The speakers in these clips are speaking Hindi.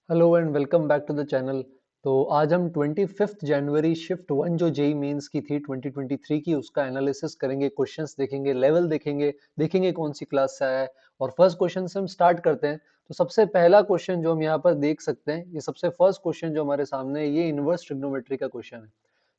Hello and welcome back to the channel. तो आज हम 25 जनवरी शिफ्ट वन जो जेई मेंस की थी 2023 की, उसका एनालिसिस करेंगे, क्वेश्चंस देखेंगे, लेवल देखेंगे कौन सी क्लास से आया है। और फर्स्ट क्वेश्चन से हम स्टार्ट करते हैं। तो सबसे पहला क्वेश्चन जो हम यहाँ पर देख सकते हैं, ये सबसे फर्स्ट क्वेश्चन जो हमारे सामने है, ये इनवर्स ट्रिग्नोमेट्री का क्वेश्चन है।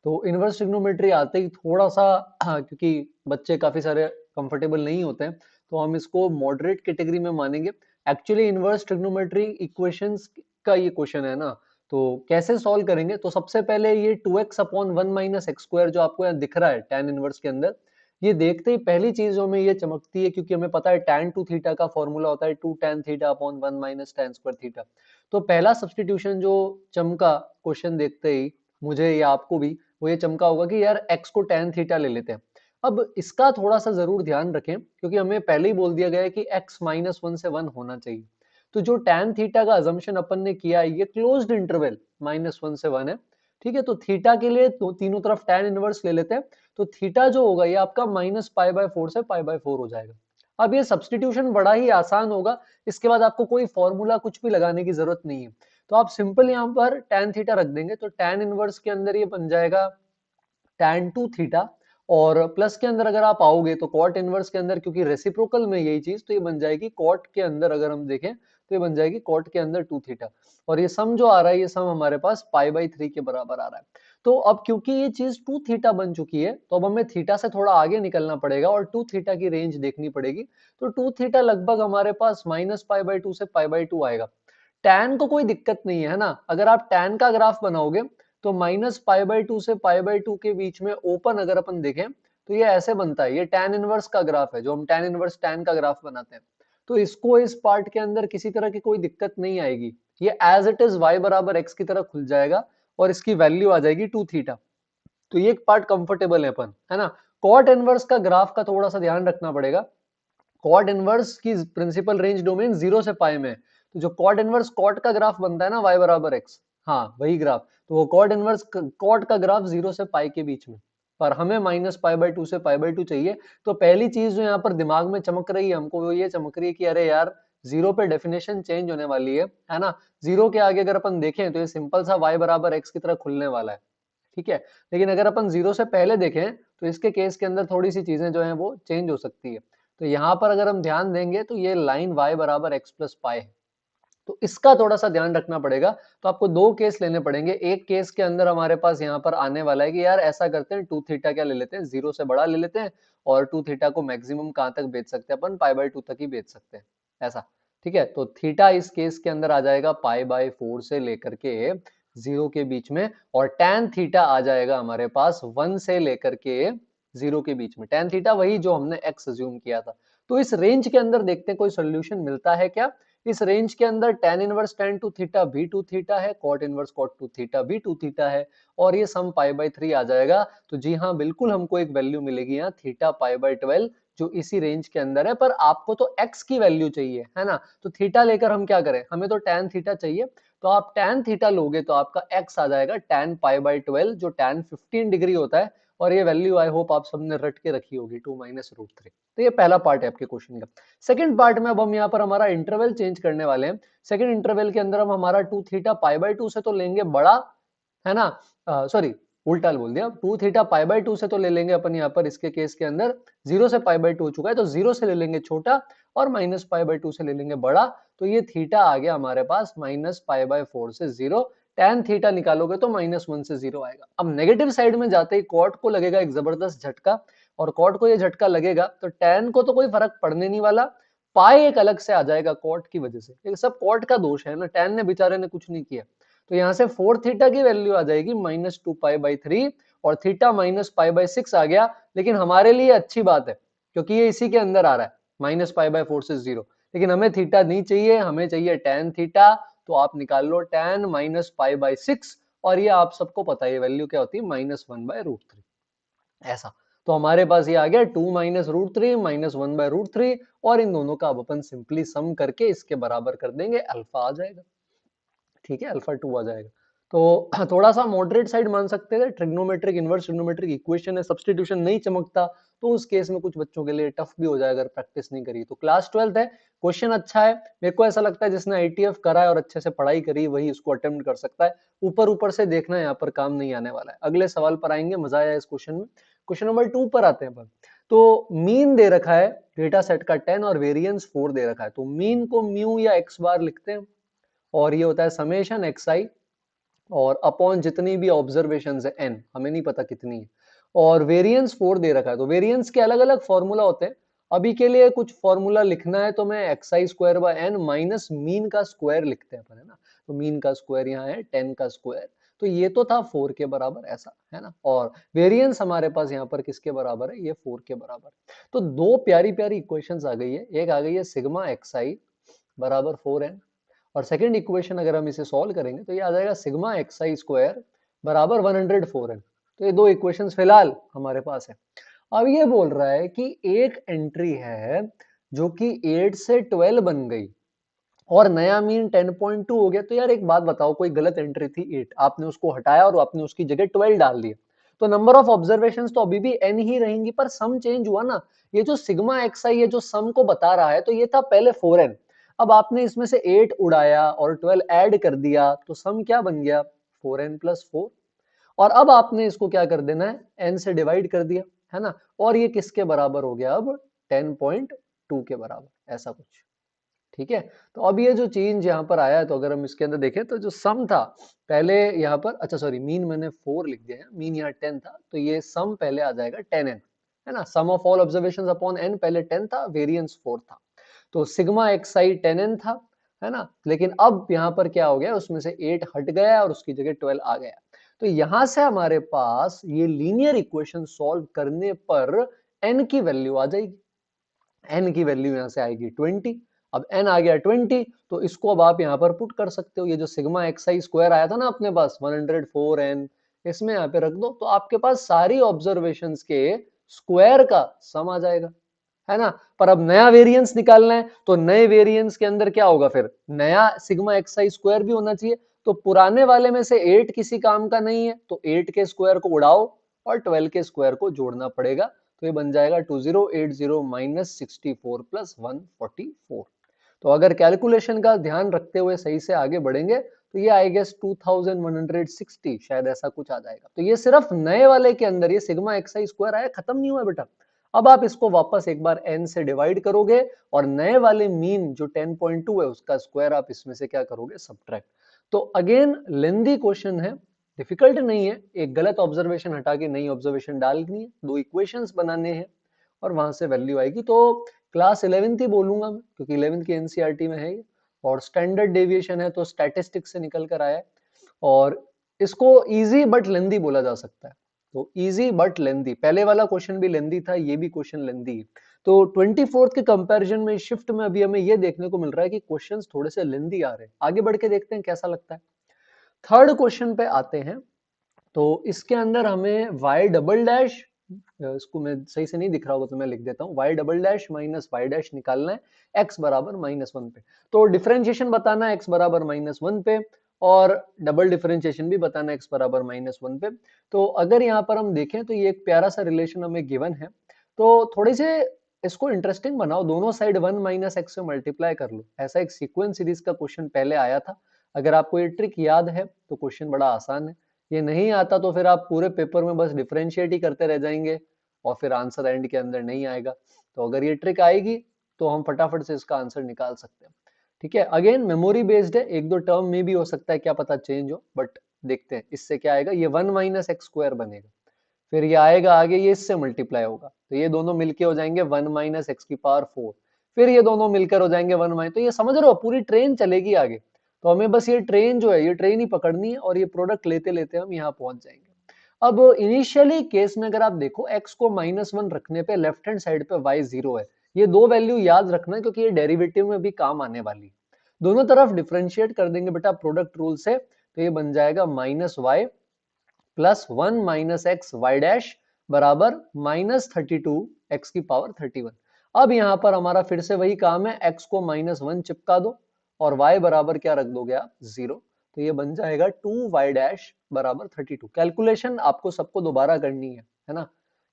तो इनवर्स ट्रिग्नोमेट्री आते ही थोड़ा सा क्योंकि बच्चे काफी सारे कंफर्टेबल नहीं होते हैं, तो हम इसको मॉडरेट कैटेगरी में मानेंगे। एक्चुअली इनवर्स ट्रिग्नोमेट्री इक्वेशंस का ये क्वेश्चन है ना, तो कैसे सॉल्व करेंगे। तो सबसे पहले ये 2x upon 1 minus x square जो आपको यहाँ दिख रहा है tan इनवर्स के अंदर, ये देखते ही पहली चीज जो हमें ये चमकती है, क्योंकि हमें पता है tan 2 थीटा का फॉर्मूला होता है 2 tan theta upon 1 minus tan square theta. तो पहला सब्स्टिट्यूशन जो चमका क्वेश्चन देखते ही मुझे या आपको भी, वो ये चमका होगा कि यार x को tan थीटा ले लेते हैं। अब इसका थोड़ा सा जरूर ध्यान रखें, क्योंकि हमें पहले ही बोल दिया गया है कि x माइनस 1 से 1 होना चाहिए। तो जो tan थीटा का अजम्पशन अपन ने किया है, ये क्लोज्ड इंटरवल -1 से 1 है। ठीक है, तो थीटा के लिए तो तीनों तरफ tan इनवर्स ले लेते हैं। तो थीटा जो होगा ये आपका -π/4 से π/4 हो जाएगा। अब ये सब्स्टिट्यूशन बड़ा ही आसान होगा। इसके बाद आपको कोई फॉर्मूला कुछ भी लगाने की जरूरत नहीं है। तो आप सिंपल यहाँ पर tan थीटा रख देंगे, तो tan इनवर्स के अंदर ये बन जाएगा tan 2 थीटा। और प्लस के अंदर अगर आप आओगे तो कॉट इनवर्स के अंदर, क्योंकि रेसिप्रोकल में यही चीज, तो ये बन जाएगी कॉट के अंदर, अगर हम देखें तो ये बन जाएगी कॉट के अंदर 2 थीटा। और ये सम जो आ रहा है, ये सम हमारे पास π/3 के बराबर आ रहा है। तो अब क्योंकि ये चीज 2 थीटा बन चुकी है, तो अब हमें थीटा से थोड़ा आगे निकलना पड़ेगा और 2 थीटा की रेंज देखनी पड़ेगी। तो 2 थीटा लगभग हमारे पास -π/2 से π/2 आएगा। tan को कोई दिक्कत नहीं है ना। अगर आप tan का ग्राफ बनाओगे तो -π/2 से π/2 के बीच में ओपन अगर अपन देखें तो ये ऐसे बनता है। ये tan इनवर्स का ग्राफ है, जो हम tan इनवर्स tan का ग्राफ बनाते हैं। तो इसको इस पार्ट के अंदर किसी तरह की कोई दिक्कत नहीं आएगी। ये एज इट इज y बराबर x की तरह खुल जाएगा और इसकी वैल्यू आ जाएगी 2 थीटा। तो ये एक पार्ट कंफर्टेबल है अपन, है ना। कॉट इनवर्स का ग्राफ का थोड़ा सा ध्यान रखना पड़ेगा। कॉट इनवर्स की प्रिंसिपल रेंज डोमेन 0 से पाई में है। तो जो कॉट इनवर्स कॉट का ग्राफ बनता है ना, y बराबर x, हाँ वही ग्राफ। तो वो कॉट इनवर्स कॉट का ग्राफ 0 से पाई के बीच में, पर हमें -π/2 से π/2 चाहिए। तो पहली चीज जो यहाँ पर दिमाग में चमक रही है हमको, वो ये चमक रही है कि अरे यार, जीरो पे डेफिनेशन चेंज होने वाली है ना। जीरो के आगे अगर अपन देखें तो ये सिंपल सा y बराबर x की तरह खुलने वाला है। ठीक है, लेकिन अगर अपन जीरो से पहले देखें तो इसके केस के अंदर थोड़ी सी चीजें जो है वो चेंज हो सकती है। तो यहाँ पर अगर हम ध्यान देंगे तो ये लाइन y बराबर x प्लस पाई है। तो इसका थोड़ा सा ध्यान रखना पड़ेगा। तो आपको दो केस लेने पड़ेंगे। एक केस के अंदर हमारे पास यहाँ पर आने वाला है कि यार ऐसा करते हैं, 2 थीटा क्या ले लेते हैं, 0 से बड़ा ले लेते हैं। और 2 थीटा को मैक्सिमम कहाँ तक बेच सकते हैं अपन, π/2 तक ही बेच सकते हैं, ऐसा। ठीक है, तो थीटा इस केस के अंदर आ जाएगा π/4 से लेकर के 0 के बीच में। और tan थीटा आ जाएगा हमारे पास 1 से लेकर के 0 के बीच में। tan थीटा वही जो हमने x अज्यूम किया था। तो इस रेंज के अंदर देखते हैं कोई सोल्यूशन मिलता है क्या। इस रेंज के अंदर tan इनवर्स tan 2 थीटा भी 2 थीटा है, cot इनवर्स cot 2 थीटा भी 2 थीटा है। और ये सम π/3 आ जाएगा। तो जी हाँ, बिल्कुल हमको एक वैल्यू मिलेगी यहाँ थीटा π/12, जो इसी रेंज के अंदर है। पर आपको तो x की वैल्यू चाहिए, है ना। तो थीटा लेकर हम क्या करें, हमें तो tan थीटा चाहिए। तो आप tan थीटा लोगे तो आपका x आ जाएगा tan π/12, जो tan 15 डिग्री होता है। और ये वैल्यू आई होप आप सबने रट के रखी होगी, 2 - √3। तो ये पहला पार्ट है आपके क्वेश्चन का। सेकंड पार्ट में अब हम यहाँ पर हमारा इंटरवल चेंज करने वाले हैं। सेकंड इंटरवल के अंदर हम हमारा 2 थीटा π/2 से तो लेंगे बड़ा, है ना। सॉरी, उल्टा बोल दिया। 2 थीटा π/2 से तो ले लेंगे अपन यहाँ पर, इसके केस के अंदर 0 से π/2 हो चुका है, तो 0 से ले लेंगे छोटा और -π/2 से ले लेंगे बड़ा। तो ये थीटा आ गया हमारे पास -π/4 से 0। tan थीटा निकालोगे तो -1 से 0 आएगा। अब नेगेटिव साइड में जाते ही कॉट को लगेगा एक जबरदस्त झटका। और कॉट को ये झटका लगेगा तो tan को तो कोई फर्क पड़ने नहीं वाला। पाई एक अलग से आ जाएगा कॉट की वजह से। ये सब कॉट का दोष है ना, tan ने बेचारे ने कुछ नहीं किया। तो यहाँ से 4 थीटा की वैल्यू आ जाएगी -2π/3 और थीटा -π/6 आ गया। लेकिन हमारे लिए अच्छी बात है, क्योंकि ये इसी के अंदर आ रहा है -π/4 से 0। लेकिन हमें थीटा नहीं चाहिए, हमें चाहिए tan थीटा। तो आप निकाल लो tan -π/6। और ये आप सबको पता है ये वैल्यू क्या होती है, -1/√3, ऐसा। तो हमारे पास ये आ गया 2 - √3 -1/√3। और इन दोनों का अब अपन सिंपली सम करके इसके बराबर कर देंगे, अल्फा आ जाएगा। ठीक है, अल्फा 2 आ जाएगा। तो थोड़ा सा मॉडरेट साइड मान सकते थे, ट्रिग्नोमेट्रिक इनवर्स ट्रिग्नोमेट्रिक इक्वेशन है, सब्स्टिट्यूशन नहीं चमकता, तो उस केस में कुछ बच्चों के लिए टफ भी हो जाएगा अगर प्रैक्टिस नहीं करी। तो क्लास 12th है, क्वेश्चन अच्छा है, मेरे को ऐसा लगता है जिसने आईटीएफ करा है और अच्छे से पढ़ाई करी वही इसको अटेम्प्ट कर सकता है। ऊपर ऊपर से देखना है, यहाँ पर काम नहीं आने वाला है। अगले सवाल पर आएंगे, मजा आया इस क्वेश्चन में। क्वेश्चन नंबर 2 पर आते हैं। तो मीन दे रखा है डेटा सेट का 10 और वेरिएंस 4 दे रखा है, तो मीन को म्यू या एक्स बार लिखते हैं और ये होता है समेशन एक्स आई और अपॉन जितनी भी ऑब्जर्वेशन है एन, हमें नहीं पता कितनी है, और वेरिएंस 4 दे रखा है। तो वेरिएंस के अलग अलग फॉर्मूला होते हैं, अभी के लिए कुछ फॉर्मूला लिखना है तो मैं X I square by N minus mean का स्क्वायर लिखते हैं अपन, है ना। तो मीन का स्क्वायर यहाँ है 10 का स्क्वायर, तो ये तो था 4 के बराबर ऐसा, है ना। और वेरिएंस हमारे पास यहाँ पर किसके बराबर है, ये 4 के बराबर। तो दो प्यारी प्यारी इक्वेशंस आ गई है, एक आ गई है सिग्मा एक्स आई बराबर 4n, और सेकंड इक्वेशन अगर हम इसे सॉल्व करेंगे तो ये आ जाएगा सिग्मा एक्स आई स्क्वायर बराबर 104n। तो ये दो इक्वेशंस फिलहाल हमारे पास है। अब ये बोल रहा है कि एक एंट्री है जो कि 8 से 12 बन गई और नया मीन 10.2 हो गया। तो यार एक बात बताओ, कोई गलत एंट्री थी 8, आपने उसको हटाया और आपने उसकी जगह 12 डाल दिया, तो नंबर ऑफ ऑब्जर्वेशंस तो अभी भी n ही रहेंगी, पर सम चेंज हुआ ना। ये जो सिग्मा एक्स आई है जो सम को बता रहा है, तो ये था पहले 4n, अब आपने इसमें से 8 उड़ाया और 12 ऐड कर दिया, तो सम क्या बन गया 4n प्लस 4, और अब आपने इसको क्या कर देना है n से डिवाइड कर दिया, है ना। और ये किसके बराबर हो गया अब 10.2 के बराबर, ऐसा कुछ। ठीक है, तो अब ये जो चेंज यहाँ पर आया है, तो अगर हम इसके अंदर देखें तो जो सम था पहले यहाँ पर, अच्छा सॉरी मीन मैंने 4 लिख दिया है, मीन यहाँ 10 था, तो ये सम पहले आ जाएगा 10n, है ना। Sum of all observations upon n पहले 10 था, वेरिएंस 4 था, तो सिग्मा एक्स आई 10n था, है ना। लेकिन अब यहाँ पर क्या हो गया, उसमें से 8 हट गया और उसकी जगह 12 आ गया। तो यहां से हमारे पास ये लीनियर इक्वेशन सॉल्व करने पर n की वैल्यू आ जाएगी, n की वैल्यू यहां से आएगी 20। अब n आ गया 20, तो इसको अब आप यहां पर पुट कर सकते हो, ये जो सिग्मा एक्स आई स्क्वायर आया था ना अपने पास 104n, इसमें यहाँ पे रख दो, तो आपके पास सारी ऑब्जर्वेशंस के स्क्वायर का सम आ जाएगा, है ना। पर अब नया वेरिएंस निकालना है, तो नए वेरिएंस के अंदर क्या होगा, फिर नया सिग्मा एक्स आई स्क्वायर भी होना चाहिए। तो पुराने वाले में से 8 किसी काम का नहीं है, तो 8 के स्क्वायर को उड़ाओ और 12 के स्क्वायर को जोड़ना पड़ेगा, तो ये बन जाएगा 2080 माइनस 64 प्लस 144। तो अगर कैलकुलेशन का ध्यान रखते हुए सही से आगे बढ़ेंगे तो ये आई गेस 2160 शायद ऐसा कुछ आ जाएगा। तो ये सिर्फ नए वाले के अंदर ये सिग्मा एक्स आई स्क्वायर आया, खत्म नहीं हुआ बेटा। अब आप इसको वापस एक बार n से डिवाइड करोगे और नए वाले मीन जो 10.2 है उसका स्क्वायर आप इसमें से क्या करोगे, सब्ट्रैक्ट। तो अगेन लेंदी क्वेश्चन है, डिफिकल्ट नहीं है, एक गलत ऑब्जर्वेशन हटा के नई ऑब्जर्वेशन डालनी है, दो इक्वेशंस बनाने हैं और वहां से वैल्यू आएगी। तो क्लास 11th ही बोलूंगा मैं, क्योंकि 11th की एनसीईआरटी में है ये, और स्टैंडर्ड डेविएशन है तो स्टैटिस्टिक्स से निकल कर आया है, और इसको इजी बट लेंदी बोला जा सकता है। तो इजी बट लेंदी, पहले वाला क्वेश्चन भी लेंदी था, ये भी क्वेश्चन लेंदी है। तो 24th के कंपैरिजन में शिफ्ट में अभी हमें ये देखने को मिल रहा है कि क्वेश्चंस थोड़े से लेंदी आ रहे हैं। आगे बढ़ के देखते हैं कैसा लगता है। थर्ड क्वेश्चन पे आते हैं, तो इसके अंदर हमें y डबल डैश, इसको मैं सही से नहीं दिख रहा होगा तो मैं लिख देता हूँ, y double dash minus Y dash निकालना है x बराबर -1 पे। तो डिफरेंशिएशन बताना है x बराबर -1 पे, और डबल डिफरेंशिएशन भी बताना है x बराबर -1 पे। तो अगर यहाँ पर हम देखें तो ये एक प्यारा सा रिलेशन हमें गिवन है, तो थोड़ी से इसको इंटरेस्टिंग बनाओ, दोनों साइड 1 माइनस एक्स से मल्टीप्लाई कर लो। ऐसा एक सीक्वेंस सीरीज का क्वेश्चन पहले आया था, अगर आपको ये ट्रिक याद है तो क्वेश्चन बड़ा आसान है। ये नहीं आता तो फिर आप पूरे पेपर में बस डिफरेंशिएट ही करते रह जाएंगे और फिर आंसर एंड के अंदर नहीं आएगा। तो अगर ये ट्रिक आएगी तो हम फटाफट से इसका आंसर निकाल सकते हैं। ठीक है, अगेन मेमोरी बेस्ड है, एक दो टर्म में भी हो सकता है क्या पता चेंज हो, बट देखते हैं इससे क्या आएगा। ये 1 माइनस एक्स स्क्वायर बनेगा, फिर ये आएगा आगे, ये इससे मल्टीप्लाई होगा, तो ये दोनों मिलके हो जाएंगे 1 माइनस एक्स की पावर 4, फिर ये दोनों मिलकर हो जाएंगे 1 माइनस, तो ये समझ रहे हो पूरी ट्रेन चलेगी आगे। तो हमें बस ये ट्रेन जो है ये ट्रेन ही पकड़नी है और ये प्रोडक्ट लेते लेते हम यहाँ पहुंच जाएंगे। अब इनिशियली केस में अगर आप देखो x को -1 रखने पे लेफ्ट हैंड साइड पे y 0 है, ये दो वैल्यू याद रखना है क्योंकि ये डेरिवेटिव में भी काम आने वाली है। दोनों तरफ डिफरेंशिएट कर देंगे बेटा प्रोडक्ट रूल से, तो ये बन जाएगा -y plus 1 minus X Y dash बराबर -32 एक्स की पावर 31। अब यहां पर हमारा फिर से वही काम है, x को -1 चिपका दो और y बराबर क्या रख दोगे आप 0। तो ये बन जाएगा 2y डैश बराबर 32। कैलकुलेशन आपको सबको दोबारा करनी है ना,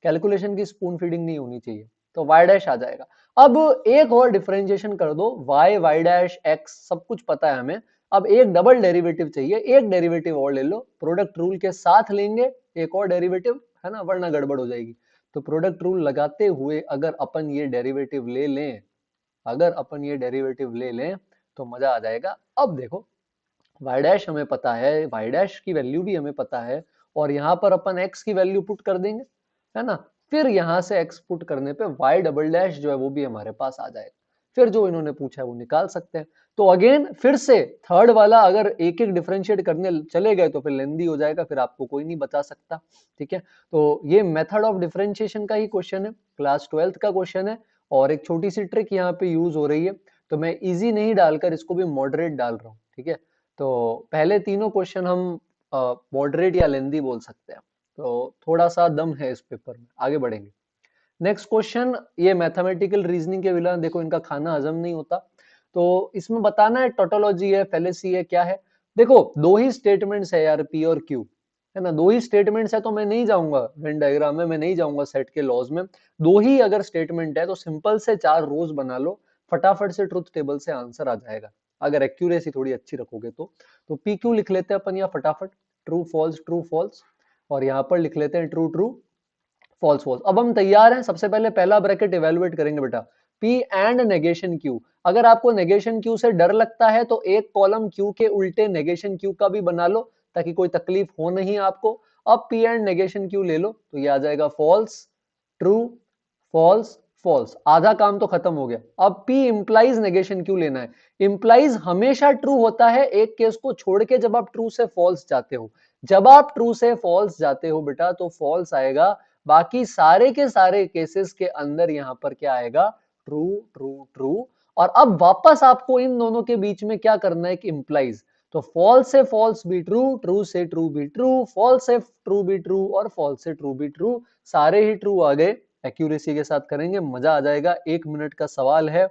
कैलकुलेशन की स्पून फीडिंग नहीं होनी चाहिए। तो y डैश आ जाएगा। अब एक और डिफरेंशिएशन कर दो, y डैश x सब कुछ पता है हमें। अब एक डबल डेरिवेटिव चाहिए, एक डेरिवेटिव और ले लो, प्रोडक्ट रूल के साथ लेंगे एक और डेरिवेटिव, है ना, वरना गड़बड़ हो जाएगी। तो प्रोडक्ट रूल लगाते हुए अगर अपन ये डेरिवेटिव ले लें, अगर अपन ये डेरिवेटिव ले लें तो मजा आ जाएगा। अब देखो y डैश हमें पता है, y डैश की वैल्यू भी हमें पता है, और यहाँ पर अपन x की वैल्यू पुट कर देंगे, है ना। फिर यहाँ से x पुट करने पे y डबल डैश जो है वो भी हमारे पास आ जाएगा। फिर जो इन्होंने पूछा है वो निकाल सकते हैं। तो अगेन फिर से थर्ड वाला अगर एक एक डिफरेंशिएट करने चले गए तो फिर लेंदी हो जाएगा, फिर आपको कोई नहीं बता सकता। ठीक है, तो ये मेथड ऑफ डिफरेंशिएशन का ही क्वेश्चन है, क्लास 12th का क्वेश्चन है, और एक छोटी सी ट्रिक यहाँ पे यूज हो रही है। तो मैं इजी नहीं डालकर इसको भी मॉडरेट डाल रहा हूँ। ठीक है, तो पहले तीनों क्वेश्चन हम मॉडरेट या लेंदी बोल सकते हैं। तो थोड़ा सा दम है इस पेपर में, आगे बढ़ेंगे। नेक्स्ट क्वेश्चन, ये मैथमेटिकल रीजनिंग के बिना देखो इनका खाना हजम नहीं होता। तो इसमें बताना है टोटोलॉजी है, फेलेसी है, क्या है। देखो दो ही स्टेटमेंट्स है यार, पी और क्यू, है ना, दो ही स्टेटमेंट्स है। तो मैं नहीं जाऊंगा वेन डायग्राम में, मैं नहीं जाऊंगा सेट के लॉज में। दो ही अगर स्टेटमेंट है तो सिंपल से 4 रोज बना लो, फटाफट से ट्रुथ टेबल से आंसर आ जाएगा, अगर एक्यूरेसी थोड़ी अच्छी रखोगे तो पी क्यू लिख लेते हैं अपन या फटाफट, ट्रू फॉल्स, और यहाँ पर लिख लेते हैं ट्रू ट्रू फॉल्स फॉल्स। अब हम तैयार हैं, सबसे पहले पहला ब्रैकेट इवेलुएट करेंगे बेटा, P एंड नेगेशन Q। अगर आपको नेगेशन Q से डर लगता है तो एक कॉलम Q के उल्टे नेगेशन Q का भी बना लो, ताकि कोई तकलीफ हो नहीं आपको। अब P एंड नेगेशन Q ले लो तो ये आ जाएगा फॉल्स, ट्रू, फॉल्स, फॉल्स, आधा काम तो खत्म हो गया। अब P इंप्लाइज नेगेशन Q लेना है। इंप्लाइज हमेशा ट्रू होता है, एक केस को छोड़ के, जब आप ट्रू से फॉल्स जाते हो। जब आप ट्रू से फॉल्स जाते हो बेटा तो फॉल्स आएगा, बाकी सारे के सारे केसेस के अंदर यहां पर क्या आएगा, ट्रू ट्रू ट्रू। और अब वापस आपको इन दोनों के बीच में क्या करना है कि इंप्लाइज, तो फॉल्स से फॉल्स भी ट्रू, ट्रू से ट्रू भी ट्रू, फॉल्स से ट्रू भी ट्रू, और फॉल्स से ट्रू भी ट्रू, सारे ही ट्रू आ गए। एक्यूरेसी के साथ करेंगे, मजा आ जाएगा। 1 मिनट का सवाल है,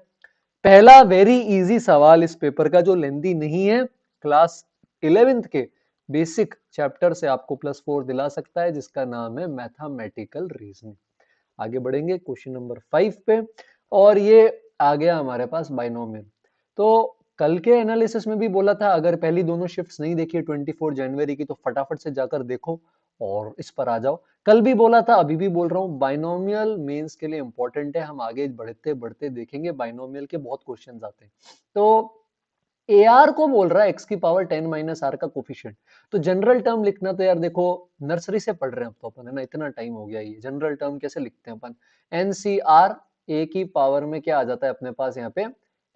पहला वेरी इजी सवाल इस पेपर का, जो लेंदी नहीं है, क्लास 11th के बेसिक चैप्टर से आपको +4 दिला सकता है, जिसका नाम है मैथमेटिकल रीजनिंग। आगे बढ़ेंगे क्वेश्चन नंबर 5 पे, और ये आ गया हमारे पास बाइनोमियल। तो कल के एनालिसिस में भी बोला था, अगर पहली दोनों शिफ्ट्स नहीं देखी 24 जनवरी की तो फटाफट से जाकर देखो और इस पर आ जाओ। कल भी बोला था, अभी भी बोल रहा हूँ, बाइनोमियल मेंस के लिए इंपॉर्टेंट है। हम आगे बढ़ते बढ़ते देखेंगे बाइनोमियल के बहुत क्वेश्चंस आते हैं। तो AR को बोल रहा है x की पावर 10 माइनस आर का कोफिशिएंट। तो जनरल टर्म लिखना तो यार देखो नर्सरी से पढ़ रहे हैं अब तो अपन, है ना, इतना टाइम हो गया। ये जनरल टर्म कैसे लिखते हैं अपन, NCR, a की पावर में क्या आ जाता है अपने पास यहाँ पे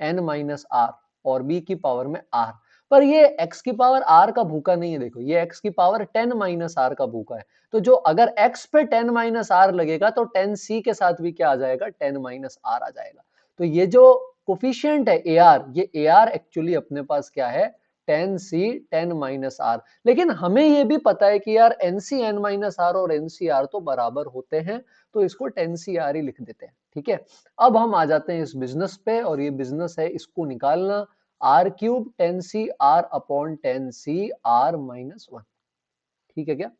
n माइनस आर, और b की पावर में r। पर ये x की पावर r का भूखा नहीं है, देखो ये x की पावर 10 माइनस आर का भूखा है। तो जो अगर x पे 10 माइनस आर लगेगा तो 10c के साथ भी क्या आ जाएगा, 10 माइनस आर आ जाएगा। तो ये जो कोफिशिएंट है AR, ये AR एक्चुअली अपने पास क्या है, 10C 10 माइनस आर। लेकिन हमें ये भी पता है कि यार NC n माइनस आर और NCR तो बराबर होते हैं, तो इसको 10CR ही लिख देते हैं। ठीक है, अब हम आ जाते हैं इस बिजनेस पे, और ये बिजनेस है इसको निकालना, are cube 10CR upon 10CR minus 1। ठीक है क्या,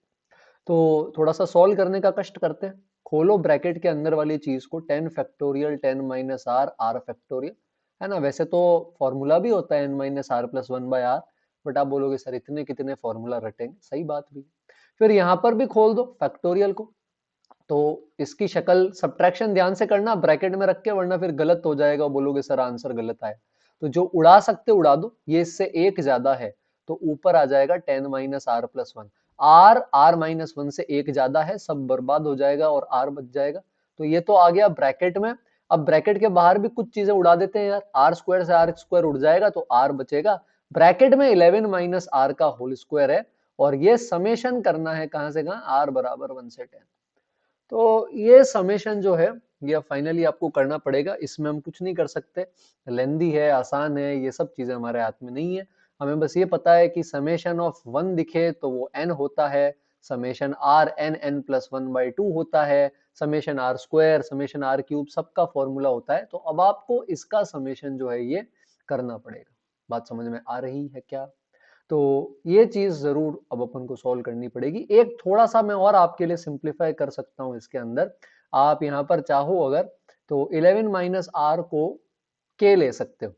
तो थोड़ा सा सॉल्व करने का कष्ट करते हैं। खोलो ब्रैकेट के अंदर वाली चीज को, 10 factorial 10 minus R R factorial, है ना। वैसे तो फॉर्मूला भी होता है n minus R plus 1/r, but आप बोलोगे सर इतने कितने फॉर्मूला रटेंगे, सही बात भी। फिर यहाँ पर भी खोल दो फैक्टोरियल को, तो इसकी शक्ल सब्ट्रैक्शन ध्यान से करना ब्रैकेट में रख के, वरना फिर गलत हो जाएगा, बोलोगे सर आंसर गलत आया। तो जो उड़ा सकते उड़ा दो, ये इससे एक ज्यादा है तो ऊपर आ जाएगा 10 माइनस आर प्लस 1। आर माइनस 1 से एक ज्यादा है, सब बर्बाद हो जाएगा और आर बच जाएगा। तो ये तो आ गया ब्रैकेट में। अब ब्रैकेट के बाहर भी कुछ चीजें उड़ा देते हैं यार, आर स्क्वायर से आर स्क्वायर उड़ जाएगा तो आर बचेगा। ब्रैकेट में 11 माइनस आर का होल स्क्वायर है, और ये समेशन करना है कहां से कहां, आर बराबर 1 से 10। तो ये समेशन जो है ये फाइनली आपको करना पड़ेगा, इसमें हम कुछ नहीं कर सकते। लेंदी है, आसान है, ये सब चीजें हमारे हाथ में नहीं है। हमें बस ये पता है कि समेशन ऑफ 1 दिखे तो वो n होता है, summation r n n plus 1/2 होता है, summation r square, summation r cube, सबका फॉर्मूला होता है। तो अब आपको इसका समेशन जो है ये करना पड़ेगा। बात समझ में आ रही है क्या? तो ये चीज जरूर अब अपन को सॉल्व करनी पड़ेगी। एक थोड़ा सा मैं और आपके लिए सिंप्लीफाई कर सकता हूं इसके अंदर, आप यहाँ पर चाहो अगर तो 11 माइनस आर को के ले सकते हो,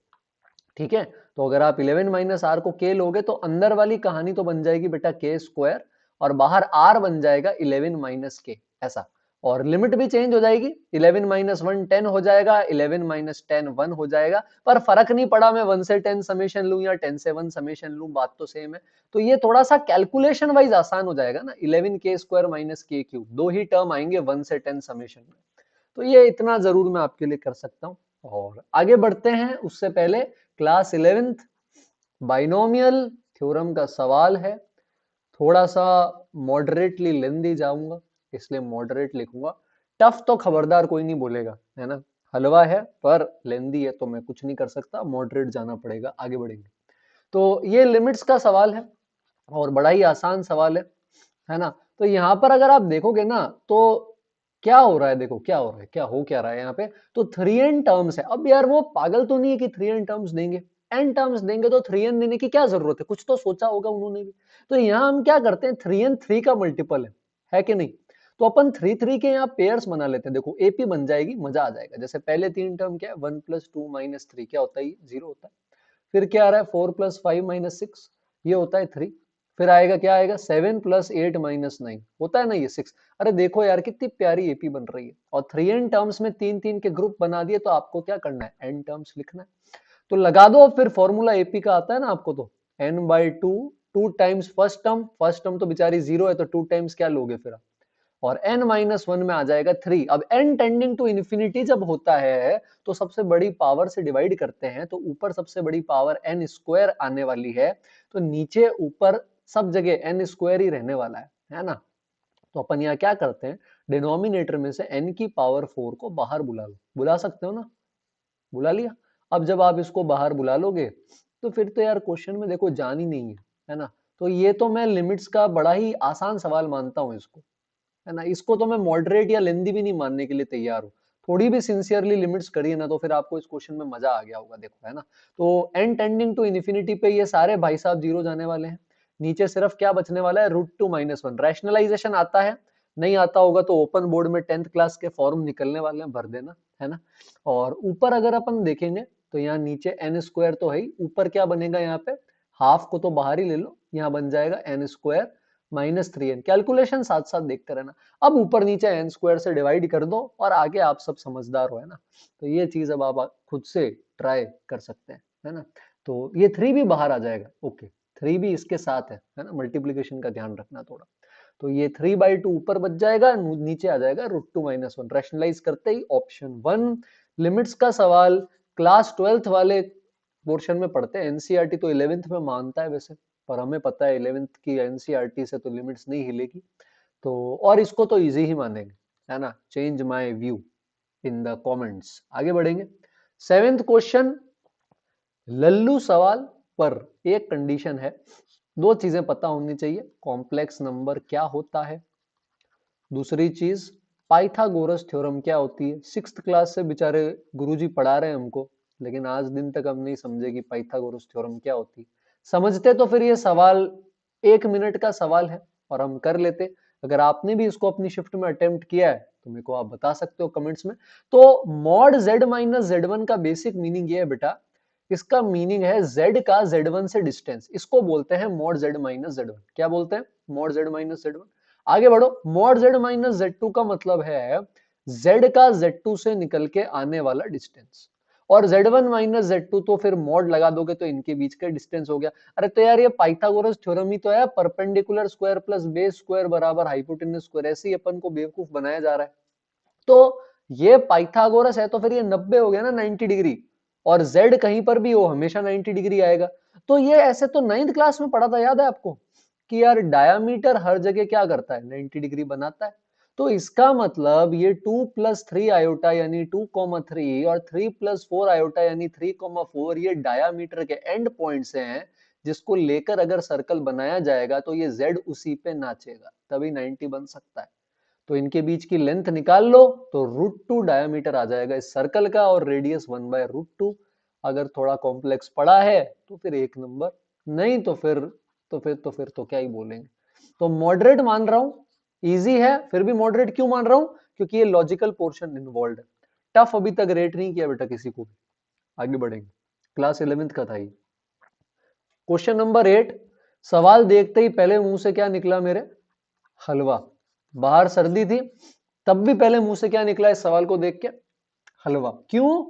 ठीक है। तो अगर आप 11 माइनस आर को के लोगे तो अंदर वाली कहानी तो बन जाएगी बेटा के स्क्वायर, और बाहर आर बन जाएगा 11 माइनस के, ऐसा। और लिमिट भी चेंज हो जाएगी, 11 माइनस 1 10 हो जाएगा, 11 माइनस 10 1 हो जाएगा। पर फर्क नहीं पड़ा मैं 1 से 10 समेशन लूं या 10 से 1 समेशन लूं, बात तो सेम है। तो ये थोड़ा सा कैलकुलेशन वाइज आसान हो जाएगा ना, 11 के स्क्वायर माइनस के क्यूब, दो ही टर्म आएंगे 1 से 10 समेशन में। तो ये इतना जरूर मैं आपके लिए कर सकता हूँ। और आगे बढ़ते हैं उससे पहले क्लास 11th बाइनोमियल थ्योरम का सवाल है। थोड़ा सा मॉडरेटली लेंदी जाऊंगा, इसलिए मॉडरेट लिखूंगा। टफ तो खबरदार कोई नहीं बोलेगा, है ना। हलवा है पर लेंदी है तो मैं कुछ नहीं कर सकता, मॉडरेट जाना पड़ेगा। आगे बढ़ेंगे। तो ये लिमिट्स का सवाल है और बड़ा ही आसान सवाल है ना। तो यहाँ पर अगर आप देखोगे ना तो क्या हो रहा है, देखो क्या हो रहा है, क्या रहा है यहाँ पे। तो 3n टर्म्स है। अब यार वो पागल तो नहीं है कि 3n टर्म्स देंगे, n टर्म्स देंगे तो 3n देने की क्या जरूरत है, कुछ तो सोचा होगा उन्होंने भी। तो यहाँ हम क्या करते हैं, 3n 3 का मल्टीपल है कि नहीं। तो अपन 3 3 के यहाँ पेयर्स बना लेते हैं। देखो एपी बन जाएगी, मजा आ जाएगा। जैसे पहले तीन टर्म क्या है, 1 प्लस 2 माइनस 3 क्या होता है, 0 होता है। फिर क्या आ रहा है, 4 प्लस 5 माइनस 6 ये होता है 3। फिर आएगा क्या आएगा, 7 प्लस 8 माइनस 9 होता है ना ये 6। अरे देखो यार कितनी प्यारी एपी बन रही है। और 3n टर्म्स में तीन तीन के ग्रुप बना दिए, तो आपको क्या करना है, n टर्म्स लिखना है। तो लगा दो फिर फॉर्मूला एपी का आता है ना आपको, तो n by two, two times first term तो बेचारी जीरो है, तो टू टाइम्स क्या लोगे फिर आप, और n माइनस वन में आ जाएगा 3। अब n टेंडिंग टू इन्फिनिटी जब होता है तो सबसे बड़ी पावर से डिवाइड करते हैं, तो ऊपर सबसे बड़ी पावर n स्क्वायर आने वाली है, तो नीचे ऊपर सब जगह n स्क्वायर ही रहने वाला है ना। तो अपन यहाँ क्या करते हैं, डिनोमिनेटर में से n की पावर 4 को बाहर बुला लो, बुला सकते हो ना, बुला लिया। अब जब आप इसको बाहर बुला लोगे तो फिर तो यार क्वेश्चन में देखो जान ही नहीं है ना। तो ये तो मैं लिमिट्स का बड़ा ही आसान सवाल मानता हूँ इसको, है ना। इसको तो मैं मॉडरेट या लेंदी भी नहीं मानने के लिए तैयार हूँ। थोड़ी भी सिंसियरली लिमिट्स करिए ना, तो फिर आपको इस क्वेश्चन में मजा आ गया होगा, देखो है ना। तो एन टेंडिंग टू इन्फिनिटी पे ये सारे भाई साहब जीरो जाने वाले हैं। नीचे सिर्फ क्या बचने वाला है, √2 - 1। रैशनलाइजेशन आता है, नहीं आता होगा तो ओपन बोर्ड में 10th क्लास के फॉर्म निकलने वाले हैं, भर देना, है ना। और ऊपर अगर अपन देखेंगे तो यहाँ नीचे एन स्क्वायर तो है ही, ऊपर क्या बनेगा यहाँ पे, हाफ को तो बाहर ही ले लो, यहाँ बन जाएगा N square minus 3n। Calculation साथ साथ देखते रहना। अब ऊपर नीचे एन स्क्वायर से डिवाइड कर दो और आगे आप सब समझदार हो, है ना। तो ये चीज अब आप खुद से ट्राई कर सकते हैं, है ना। तो ये 3 भी बाहर आ जाएगा, ओके। 3 भी इसके साथ है ना, मल्टीप्लीकेशन का ध्यान रखना थोड़ा। तो ये 3/2 ऊपर बच जाएगा, नीचे आ जाएगा √2 - 1। रैशनलाइज करते ही ऑप्शन 1 लिमिट्स का सवाल क्लास 12th वाले पोर्शन में पढ़ते हैं। एनसीईआरटी तो 11th में मानता है वैसे, पर हमें पता है 11th की एनसीईआरटी से तो लिमिट्स नहीं हिलेगी। तो और इसको तो इजी ही मानेंगे, है ना। Change my view in the comments. आगे बढ़ेंगे। 7th क्वेश्चन लल्लू सवाल, पर एक कंडीशन है, दो चीजें पता होनी चाहिए, कॉम्प्लेक्स नंबर क्या होता है, दूसरी चीज पाइथागोरस थ्योरम क्या होती है। 6th क्लास से बेचारे गुरुजी पढ़ा रहे हैं हमको, लेकिन आज दिन तक हम नहीं समझे कि पाइथागोरस थ्योरम क्या होती है। समझते तो फिर ये सवाल 1 मिनट का सवाल है और हम कर लेते। अगर आपने भी इसको अपनी शिफ्ट में अटेम्प्ट किया है तो मेरे को आप बता सकते हो कमेंट्स में। तो मॉड z - z1 का बेसिक मीनिंग ये है बेटा, इसका मीनिंग है z का z1 से डिस्टेंस, इसको बोलते हैं मॉड z - z1। क्या बोलते हैं, मॉड z - z1। आगे बढ़ो, मॉड z - z2 का मतलब है z का z2 से निकल के आने वाला डिस्टेंस, और z1 - z2 तो फिर मॉड लगा दोगे तो इनके बीच का डिस्टेंस हो गया। अरे तो यार ये पाइथागोरस थ्योरम ही तो है, perpendicular square plus base square बराबर हाइपोटेन्यूज स्क्वायर। ऐसे ही अपन को बेवकूफ बनाया जा रहा है। तो ये पाइथागोरस है तो फिर ये 90 हो गया ना, 90 डिग्री। और z कहीं पर भी हो हमेशा 90 डिग्री आएगा। तो ये ऐसे तो 9th क्लास में पढ़ा था, याद है आपको, कि यार डायामीटर हर जगह क्या करता है, 90 डिग्री बनाता है। तो इसका मतलब ये 2 + 3 आयोटा यानी 2,3 और 3 + 4 आयोटा यानी 3,4 ये डायामीटर के एंड पॉइंट्स हैं, जिसको लेकर अगर सर्कल बनाया जाएगा तो ये z उसी पे नाचेगा, तभी 90 बन सकता है। तो इनके बीच की लेंथ निकाल लो तो √2 डायमीटर आ जाएगा इस सर्कल का, और रेडियस 1/√2। अगर थोड़ा कॉम्प्लेक्स पड़ा है तो फिर 1 नंबर नहीं तो फिर तो क्या ही बोलेंगे। तो मॉडरेट मान रहा हूं, इजी है फिर भी मॉडरेट क्यों मान रहा हूं, क्योंकि ये लॉजिकल पोर्शन इन्वॉल्व है। टफ अभी तक रेट नहीं किया बेटा किसी को भी। आगे बढ़ेंगे, क्लास 11th का था ये। क्वेश्चन नंबर 8, सवाल देखते ही पहले मुंह से क्या निकला मेरे, हलवा। बाहर सर्दी थी तब भी पहले मुंह से क्या निकला इस सवाल को देख के, हलवा। क्यों?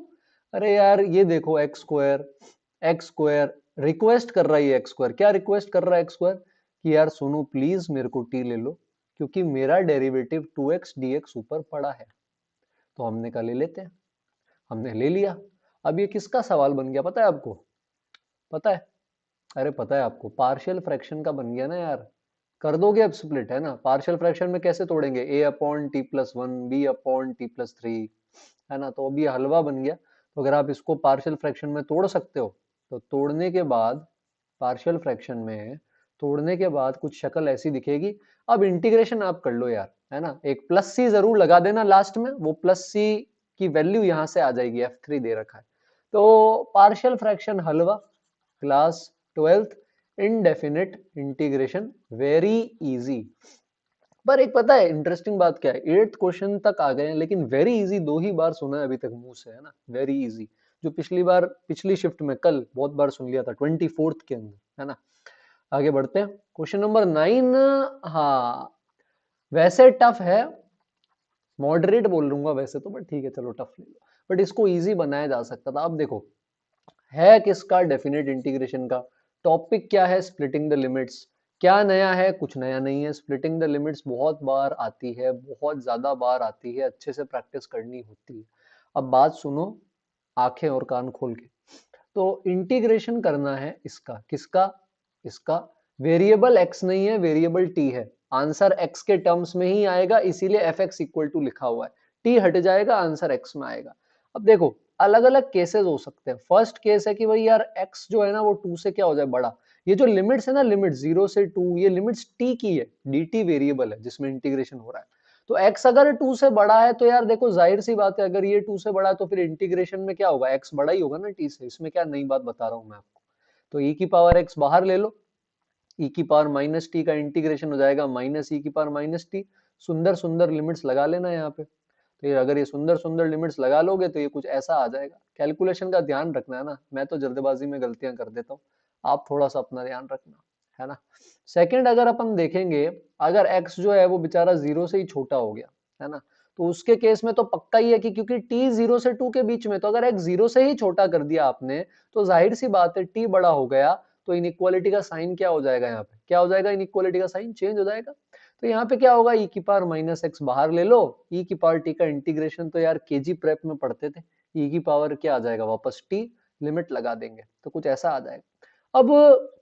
अरे यार ये देखो x square, x square request कर रहा है, एक्स स्क्वायर क्या रिक्वेस्ट कर रहा है एक्स स्क्वायर, कि यार सुनो प्लीज मेरे को टी ले लो, क्योंकि मेरा डेरिवेटिव 2x dx ऊपर पड़ा है। तो हमने कहा ले लेते हैं, हमने ले लिया। अब ये किसका सवाल बन गया पता है आपको? पता है? अरे पता है आपको, पार्शियल फ्रैक्शन का बन गया ना यार। कर दोगे अब स्प्लिट, है ना? पार्शियल फ्रैक्शन में कैसे तोड़ेंगे, a upon T plus one, B upon T plus three, है ना? तो अभी ये हलवा बन गया। तो अगर आप इसको पार्शियल फ्रैक्शन में तोड़ सकते हो, तो तोड़ने के बाद पार्शियल फ्रैक्शन में तोड़ने के बाद कुछ शक्ल ऐसी दिखेगी। अब इंटीग्रेशन आप कर लो यार, है ना? एक प्लस सी जरूर लगा देना लास्ट में, वो प्लस सी की वैल्यू यहां से आ जाएगी, F3 दे रखा है। तो पार्शियल फ्रैक्शन हलवा, class 12th, indefinite integration, very easy. पर एक पता है इंटरेस्टिंग बात क्या है, 8th क्वेश्चन तक आ गए हैं लेकिन वेरी इजी दो ही बार सुना है अभी तक मुंह से, है ना? वेरी इजी जो पिछली बार, पिछली शिफ्ट में कल बहुत बार सुन लिया था 24th के अंदर, है ना? आगे बढ़ते हैं, क्वेश्चन नंबर 9। हाँ वैसे टफ है, मॉडरेट बोल लूंगा वैसे तो, बट ठीक है चलो टफ ले लो, बट इसको इजी बनाया जा सकता था। अब देखो है किसका, डेफिनेट इंटीग्रेशन का। टॉपिक क्या है, स्प्लिटिंग द लिमिट्स। क्या नया है, कुछ नया नहीं है। स्प्लिटिंग द लिमिट्स बहुत बार आती है, बहुत ज्यादा बार आती है, अच्छे से प्रैक्टिस करनी होती है। अब बात सुनो आंखें और कान खोल के। तो इंटीग्रेशन करना है इसका, किसका, इसका। वेरिएबल x नहीं है, वेरिएबल t है। आंसर x के टर्म्स में ही आएगा, इसीलिए एफ एक्स इक्वल टू लिखा हुआ है। t हट जाएगा, आंसर x में आएगा। अब देखो अलग अलग केसेस हो सकते हैं। फर्स्ट केस है कि भाई यार x जो है ना वो 2 से क्या हो जाए, बड़ा। ये जो लिमिट्स है ना, लिमिट 0 से 2, ये लिमिट्स t की है, dt वेरिएबल है जिसमें इंटीग्रेशन हो रहा है। तो x अगर 2 से बड़ा है तो यार देखो जाहिर सी बात है, अगर ये 2 से बड़ा है तो फिर इंटीग्रेशन में क्या होगा, x बड़ा ही होगा ना t से। इसमें क्या नई बात बता रहा हूं मैं आपको। तो e की पावर x बाहर ले लो, e की पावर माइनस टी का इंटीग्रेशन हो जाएगा माइनस e की पावर माइनस टी। सुंदर सुंदर लिमिट्स लगा लेना यहाँ पे। तो ये अगर ये सुंदर सुंदर लिमिट्स लगा लोगे तो ये कुछ ऐसा आ जाएगा। कैलकुलेशन का ध्यान रखना है ना, मैं तो जल्दबाजी में गलतियां कर देता हूँ, आप थोड़ा सा अपना ध्यान रखना, है ना? सेकंड अगर अपन देखेंगे, अगर x जो है वो बेचारा 0 से ही छोटा हो गया, है ना? तो उसके केस में तो पक्का ही है कि क्योंकि t 0 से 2 के बीच में, तो अगर x 0 से ही छोटा कर दिया आपने, तो जाहिर सी बात है t बड़ा हो गया, तो इनइक्वालिटी का साइन क्या हो जाएगा, यहाँ पे क्या हो जाएगा, इनइक्वालिटी का साइन चेंज हो जाएगा। तो यहाँ पे क्या होगा, e की पावर माइनस एक्स बाहर ले लो, e की पावर t का इंटीग्रेशन तो यार केजी प्रेप में पढ़ते थे, e की पावर क्या आ जाएगा वापस t, लिमिट लगा देंगे तो कुछ ऐसा आ जाएगा। अब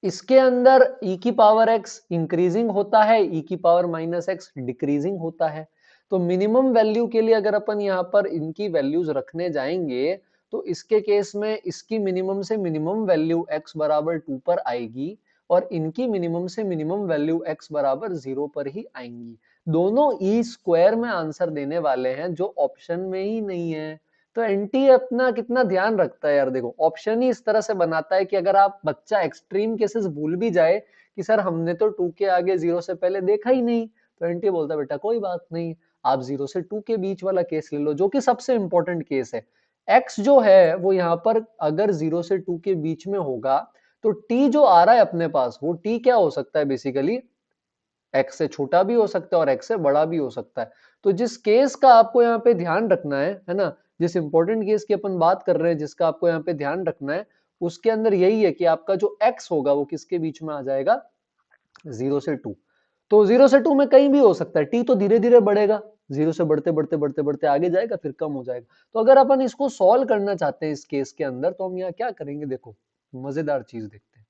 इसके अंदर e की पावर x इंक्रीजिंग होता है, e की पावर माइनस एक्स डिक्रीजिंग होता है। तो मिनिमम वैल्यू के लिए अगर अपन यहाँ पर इनकी वैल्यूज रखने जाएंगे, तो इसके केस में इसकी मिनिमम से मिनिमम वैल्यू x बराबर 2 पर आएगी, और इनकी मिनिमम से मिनिमम वैल्यू x बराबर 0 पर ही आएंगी। दोनों e स्क्वायर में आंसर देने वाले हैं, जो ऑप्शन में ही नहीं है। तो एनटी अपना कितना ध्यान रखता है यार, देखो ऑप्शन ही इस तरह से बनाता है कि अगर आप बच्चा एक्सट्रीम केसेस भूल भी जाए कि सर हमने तो 2 के आगे 0 से पहले देखा ही नहीं, तो एनटी बोलता है बेटा कोई बात नहीं, आप 0 से 2 के बीच वाला केस ले लो, जो कि सबसे इंपॉर्टेंट केस है। एक्स जो है वो यहाँ पर अगर 0 से 2 के बीच में होगा, तो टी जो आ रहा है अपने पास, वो टी क्या हो सकता है, बेसिकली एक्स से छोटा भी हो सकता है और एक्स से बड़ा भी हो सकता है। तो जिस केस का आपको यहाँ पे ध्यान रखना है ना, जिस इंपॉर्टेंट केस की अपन बात कर रहे हैं, जिसका आपको यहाँ पे ध्यान रखना है, उसके अंदर यही है कि आपका जो एक्स होगा वो किसके बीच में आ जाएगा, 0 से 2। तो 0 से 2 में कहीं भी हो सकता है, टी तो धीरे धीरे बढ़ेगा, 0 से बढ़ते बढ़ते बढ़ते बढ़ते आगे जाएगा, फिर कम हो जाएगा। तो अगर अपन इसको सॉल्व करना चाहते हैं इस केस के अंदर, तो हम यहाँ क्या करेंगे, देखो मजेदार चीज देखते हैं।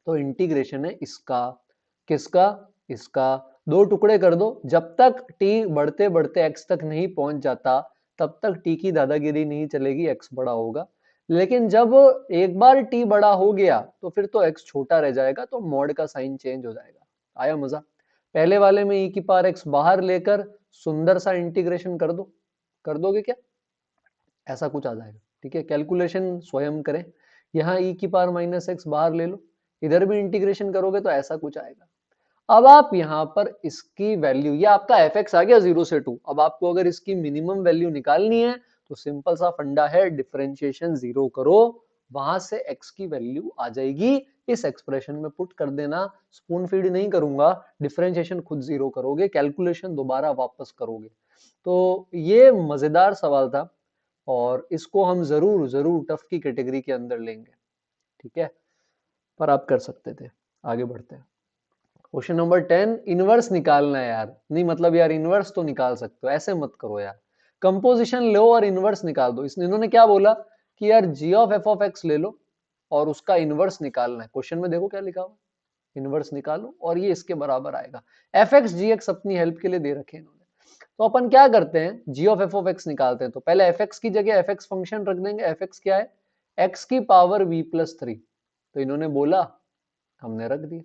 तो इंटीग्रेशन है इसका, किसका, इसका। दो टुकड़े कर दो, जब तक t बढ़ते बढ़ते x तक नहीं पहुंच जाता, तब तक t की दादागिरी नहीं चलेगी, x बड़ा होगा। लेकिन जब एक बार t बड़ा हो गया तो फिर तो x छोटा रह जाएगा, तो मॉड का साइन चेंज हो जाएगा। आया मजा? पहले वाले में e की पावर x बाहर लेकर सुंदर सा इंटीग्रेशन कर दो, कर दोगे क्या, ऐसा कुछ आ जाएगा। ठीक है, कैलकुलेशन स्वयं करें, यहाँ e की पावर माइनस एक्स बाहर ले लो, इधर भी इंटीग्रेशन करोगे तो ऐसा कुछ आएगा। अब आप यहाँ पर इसकी वैल्यू, ये आपका एफ एक्स आ गया 0 से 2। अब आपको अगर इसकी मिनिमम वैल्यू निकालनी है तो सिंपल सा फंडा है, डिफरेंशिएशन 0 करो, वहां से x की वैल्यू आ जाएगी, इस एक्सप्रेशन में पुट कर देना। स्पून फीड नहीं करूंगा, डिफरेंशिएशन खुद 0 करोगे, कैलकुलेशन दोबारा वापस करोगे। तो ये मजेदार सवाल था और इसको हम जरूर जरूर टफ की कैटेगरी के अंदर लेंगे, ठीक है, पर आप कर सकते थे। आगे बढ़ते हैं। क्वेश्चन नंबर 10, इनवर्स निकालना है यार। नहीं मतलब यार इनवर्स तो निकाल सकते हो, ऐसे मत करो यार। कंपोजिशन लो और इनवर्स निकाल दो। इसने इन्होंने क्या बोला कि यार जी ऑफ एफ ऑफ एक्स ले लो और उसका इनवर्स निकालना है। क्वेश्चन में देखो क्या लिखा हुआ, इनवर्स निकालो और ये इसके बराबर आएगा। एफ एक्स जी एक्स अपनी हेल्प के लिए दे रखे हैं इन्होंने। तो अपन क्या करते हैं, जी ऑफ एफ ऑफ एक्स निकालते हैं। तो पहले एफ एक्स की जगह एफ एक्स फंक्शन रख देंगे। एफ एक्स क्या है, एक्स की पावर वी प्लस 3। तो इन्होंने बोला, हमने रख दिया।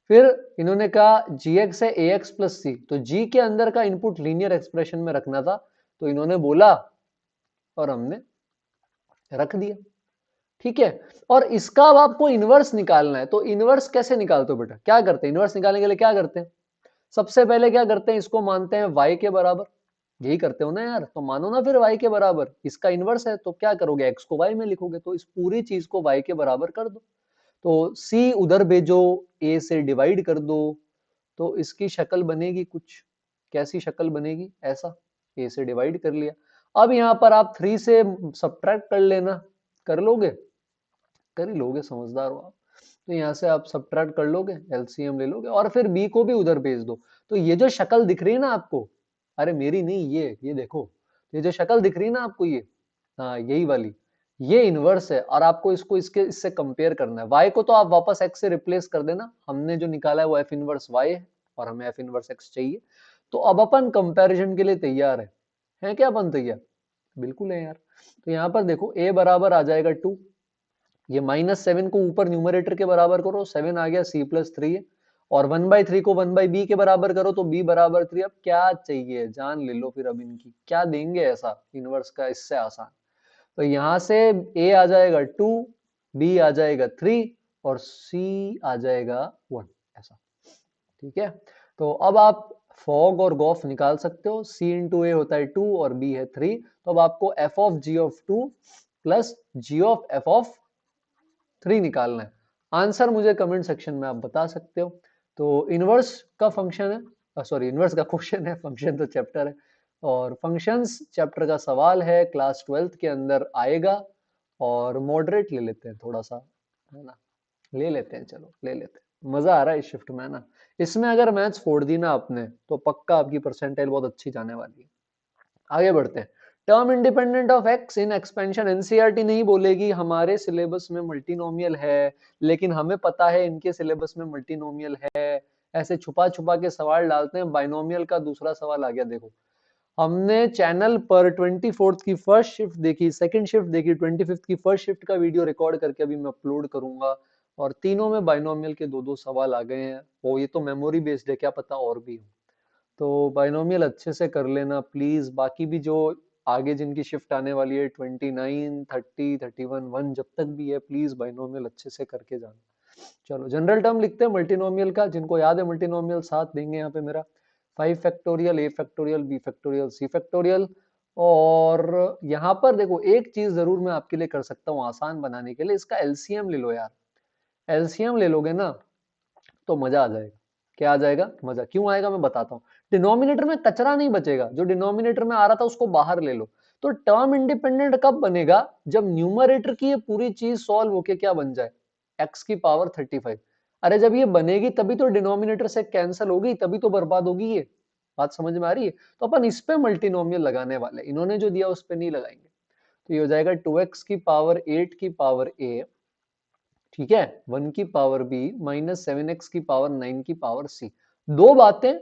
फिर इन्होंने कहा जी एक्स है ए एक्स प्लस सी, तो जी के अंदर का इनपुट लीनियर एक्सप्रेशन में रखना था, तो इन्होंने बोला और हमने रख दिया, ठीक है। और इसका अब आपको इनवर्स निकालना है। तो इनवर्स कैसे निकालते हो बेटा, क्या करते हैं इनवर्स निकालने के लिए, क्या करते हैं, सबसे पहले क्या करते हैं, इसको मानते हैं y के बराबर। यही करते हो ना यार, तो मानो ना फिर y के बराबर, इसका इनवर्स है तो क्या करोगे, x को y में लिखोगे, तो इस पूरी चीज को y के बराबर कर दो। तो c उधर भेजो, a से डिवाइड कर दो, तो इसकी शक्ल बनेगी कुछ, कैसी शक्ल बनेगी, ऐसा, a से डिवाइड कर लिया। अब यहाँ पर आप 3 से सब्ट्रैक्ट कर लेना, कर लोगे, कर ही लोगे, समझदार हो आप। तो यहाँ से आप सब्ट्रैक्ट कर लोगे, एलसीएम ले लोगे और फिर बी को भी उधर भेज दो। तो ये जो शक्ल दिख रही है ना आपको, अरे मेरी नहीं, ये देखो, ये जो शक्ल दिख रही है ना आपको, ये, हाँ यही वाली, ये इनवर्स है। और आपको इसको इसके इससे कंपेयर करना है। y को तो आप वापस x से रिप्लेस कर देना, हमने जो निकाला है वो f इनवर्स y है और हमें f इनवर्स x चाहिए। तो अब अपन कंपैरिजन के लिए तैयार है क्या अपन तैयार, बिल्कुल है यार। तो यहाँ पर देखो a बराबर आ जाएगा 2, ये -7 को ऊपर न्यूमरेटर के बराबर करो, 7 आ गया, c प्लस 3 है, और 1/3 को 1/b के बराबर करो तो b बराबर 3। अब क्या चाहिए, जान ले लो फिर अब इनकी क्या देंगे ऐसा इनवर्स का, इससे आसान। तो यहां से a आ जाएगा 2, b आ जाएगा 3 और c आ जाएगा 1, ऐसा, ठीक है। तो अब आप फॉग और गॉफ निकाल सकते हो। c इंटू ए होता है 2 और b है 3। तो अब आपको f of g of 2 plus g of f of 3 निकालना है। आंसर मुझे कमेंट सेक्शन में आप बता सकते हो। तो इनवर्स का फंक्शन है, सॉरी इनवर्स का क्वेश्चन है, फंक्शन तो चैप्टर है, और फंक्शंस चैप्टर का सवाल है, क्लास 12th के अंदर आएगा। और मॉडरेट ले लेते हैं थोड़ा सा, है ना, ले लेते हैं, चलो ले लेते हैं, मजा आ रहा है इस शिफ्ट में ना। इसमें अगर मैथ्स फोड़ दी ना आपने तो पक्का आपकी परसेंटाइल बहुत अच्छी जाने वाली है। आगे बढ़ते हैं। Term independent of x in expansion, NCERT नहीं बोलेगी हमारे सिलेबस में मल्टीनोमियल है, लेकिन हमें पता है इनके सिलेबस में मल्टीनोमियल है। ऐसे छुपा छुपा के सवाल डालते हैं। बाइनोमियल का दूसरा सवाल आ गया, देखो हमने चैनल पर 24th की फर्स्ट शिफ्ट देखी, सेकंड शिफ्ट देखी, 25th की फर्स्ट शिफ्ट का वीडियो रिकॉर्ड करके अभी मैं अपलोड करूंगा, और तीनों में बाइनोमियल के दो दो सवाल आ गए हैं। वो ये तो मेमोरी बेस्ड है, क्या पता और भी हो। तो बाइनोमियल अच्छे से कर लेना प्लीज। बाकी भी जो आगे जिनकी शिफ्ट आने वाली है 29, 30, 31, 1 जब तक भी है, प्लीज बाइनोमियल अच्छे से करके जाना। चलो जनरल टर्म लिखते हैं मल्टीनोमियल का, जिनको याद है मल्टीनोमियल साथ देंगे यहाँ पे मेरा। 5 factorial, a factorial, b factorial, c factorial. और यहाँ पर देखो एक चीज जरूर मैं आपके लिए कर सकता हूँ आसान बनाने के लिए, इसका एलसीएम ले लो यार। एलसीएम ले लोगे ना तो मजा आ जाएगा। क्या आ जाएगा, मजा। क्यों आएगा मैं बताता हूँ। डिनोमिनेटर में कचरा नहीं बचेगा, जो डिनोमिनेटर में आ रहा था उसको बाहर ले लो। तो टर्म इंडिपेंडेंट कब बनेगा, जब न्यूमरेटर की ये पूरी चीज सॉल्व होके क्या बन जाए, x की पावर 35। अरे जब ये बनेगी तभी तो डिनोमिनेटर से कैंसिल होगी, तभी तो बर्बाद होगी ये। बात समझ में आ रही है। तो अपन इस पे मल्टीनोमियल लगाने वाले, इन्होंने जो दिया उस पे नहीं लगाएंगे। तो ये हो जाएगा 2x की पावर 8 की पावर a, ठीक है, 1 की पावर b माइनस 7x की पावर 9 की पावर c। दो बातें,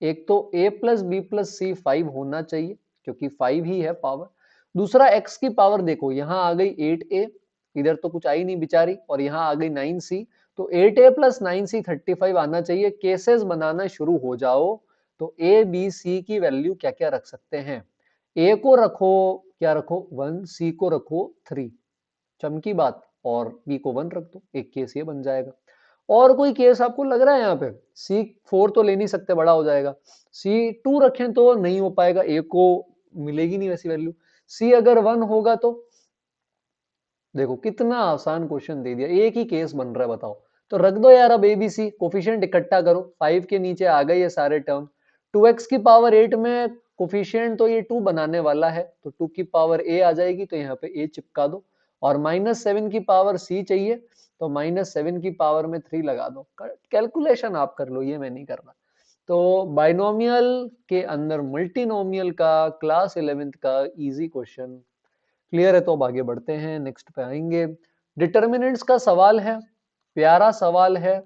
एक तो a प्लस बी प्लस सी 5 होना चाहिए क्योंकि 5 ही है पावर। दूसरा x की पावर देखो, यहां आ गई 8a, इधर तो कुछ आई नहीं बेचारी, और यहां आ गई 9c। तो 8a प्लस 9c 35 आना चाहिए। केसेस बनाना शुरू हो जाओ। तो a b c की वैल्यू क्या क्या रख सकते हैं, a को रखो, क्या रखो 1, c को रखो 3। चमकी बात, और b को 1 रख दो, एक केस ये बन जाएगा। और कोई केस आपको लग रहा है यहाँ पे? C4 तो ले नहीं सकते, बड़ा हो जाएगा। C2 रखें तो नहीं हो पाएगा, a को मिलेगी नहीं वैसी वैल्यू। C अगर 1 होगा तो देखो कितना आसान क्वेश्चन दे दिया, एक ही केस बन रहा है, बताओ। तो रख दो यार अब ABC, कोफिशिएंट इकट्ठा करो, 5 के नीचे आ गए ये सारे टर्म। 2x की पावर 8 में कोफिशिएंट तो ये 2 बनाने वाला है, तो 2 की पावर a आ जाएगी, तो यहाँ पे a चिपका दो। और -7 की पावर c चाहिए, तो -7 की पावर में 3 लगा दो। कैलकुलेशन आप कर लो, ये मैं नहीं कर रहा। तो बाइनोमियल के अंदर मल्टीनोमियल का क्लास 11th का इजी क्वेश्चन क्लियर है। तो अब आगे बढ़ते हैं, नेक्स्ट पे आएंगे। डिटर्मिनेंट्स का सवाल है, प्यारा सवाल है,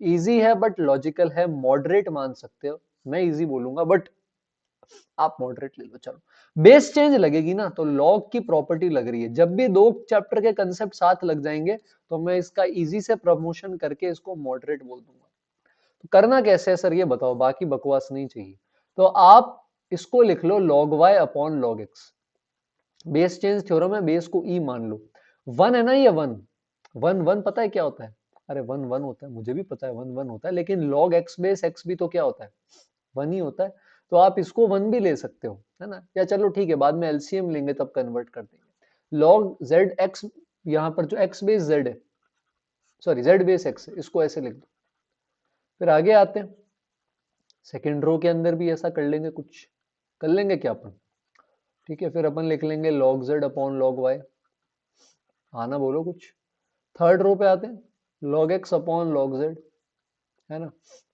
इजी है बट लॉजिकल है, मॉडरेट मान सकते हो। मैं इजी बोलूंगा बट आप मॉडरेट ले लो। चलो, बेस चेंज लगेगी ना, तो लॉग की प्रॉपर्टी लग रही है। जब भी दो चैप्टर के कंसेप्ट साथ लग जाएंगे तो मैं इसका इजी से प्रमोशन करके इसको मॉडरेट बोल दूंगा। तो करना कैसे है सर, ये बताओ, बाकी बकवास नहीं चाहिए। तो आप इसको लिख लो log y upon log x। Base change theorem है, बेस को ई मान लो। 1 है ना, ये 1 1 1 पता है क्या होता है? अरे 1 1 होता है, मुझे भी पता है 1 1 होता है, लेकिन log x बेस x भी तो क्या होता है? 1 ही होता है। तो आप इसको 1 भी ले सकते हो, है ना? या चलो ठीक है, बाद में एलसीएम लेंगे तब कन्वर्ट कर देंगे। log z x, यहाँ पर जो x बेस z है, सॉरी z बेस x है, इसको ऐसे लिख दो। फिर आगे आते हैं, सेकेंड रो के अंदर भी ऐसा कर लेंगे, कुछ कर लेंगे क्या अपन? ठीक है, फिर अपन लिख लेंगे log z upon log y। आना बोलो कुछ। थर्ड रो पे आते हैं, log x upon log z, है ना?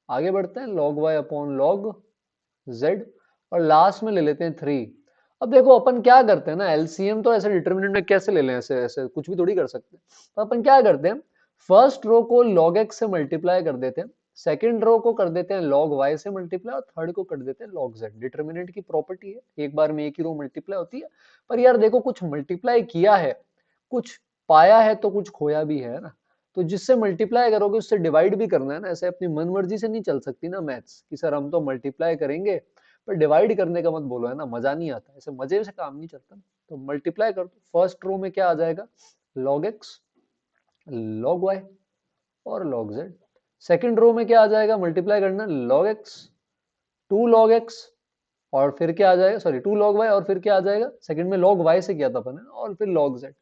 आगे बढ़ते हैं, log y upon log z, और लास्ट में ले लेते हैं 3। अब देखो अपन क्या करते हैं ना, एलसीएम तो ऐसे डिटरमिनेंट में कैसे ले लें, ऐसे ऐसे कुछ भी थोड़ी कर सकते हैं। तो अपन क्या करते हैं, फर्स्ट रो को log x से मल्टीप्लाई कर देते हैं, सेकंड रो को कर देते हैं log y से मल्टीप्लाई, और थर्ड को कर देते हैं log z। डिटरमिनेंट की प्रॉपर्टी है, एक बार में एक ही रो मल्टीप्लाई होती है। पर यार देखो, कुछ मल्टीप्लाई किया है, कुछ पाया है, तो कुछ खोया भी है ना। तो जिससे मल्टीप्लाई करोगे उससे डिवाइड भी करना है ना, ऐसे अपनी मन मर्जी से नहीं चल सकती ना मैथ्स कि सर हम तो मल्टीप्लाई करेंगे, पर डिवाइड करने का मत बोलो, है ना, मजा नहीं आता, ऐसे मजे से काम नहीं चलता। तो मल्टीप्लाई कर दो, फर्स्ट रो में क्या आ जाएगा, log x log y और log z। सेकंड रो में क्या आ जाएगा, मल्टीप्लाई करना, log x 2 log x, और फिर क्या आ जाएगा, सॉरी 2 log y, और फिर क्या आ जाएगा, सेकंड में log y से किया था अपन, और फिर log z।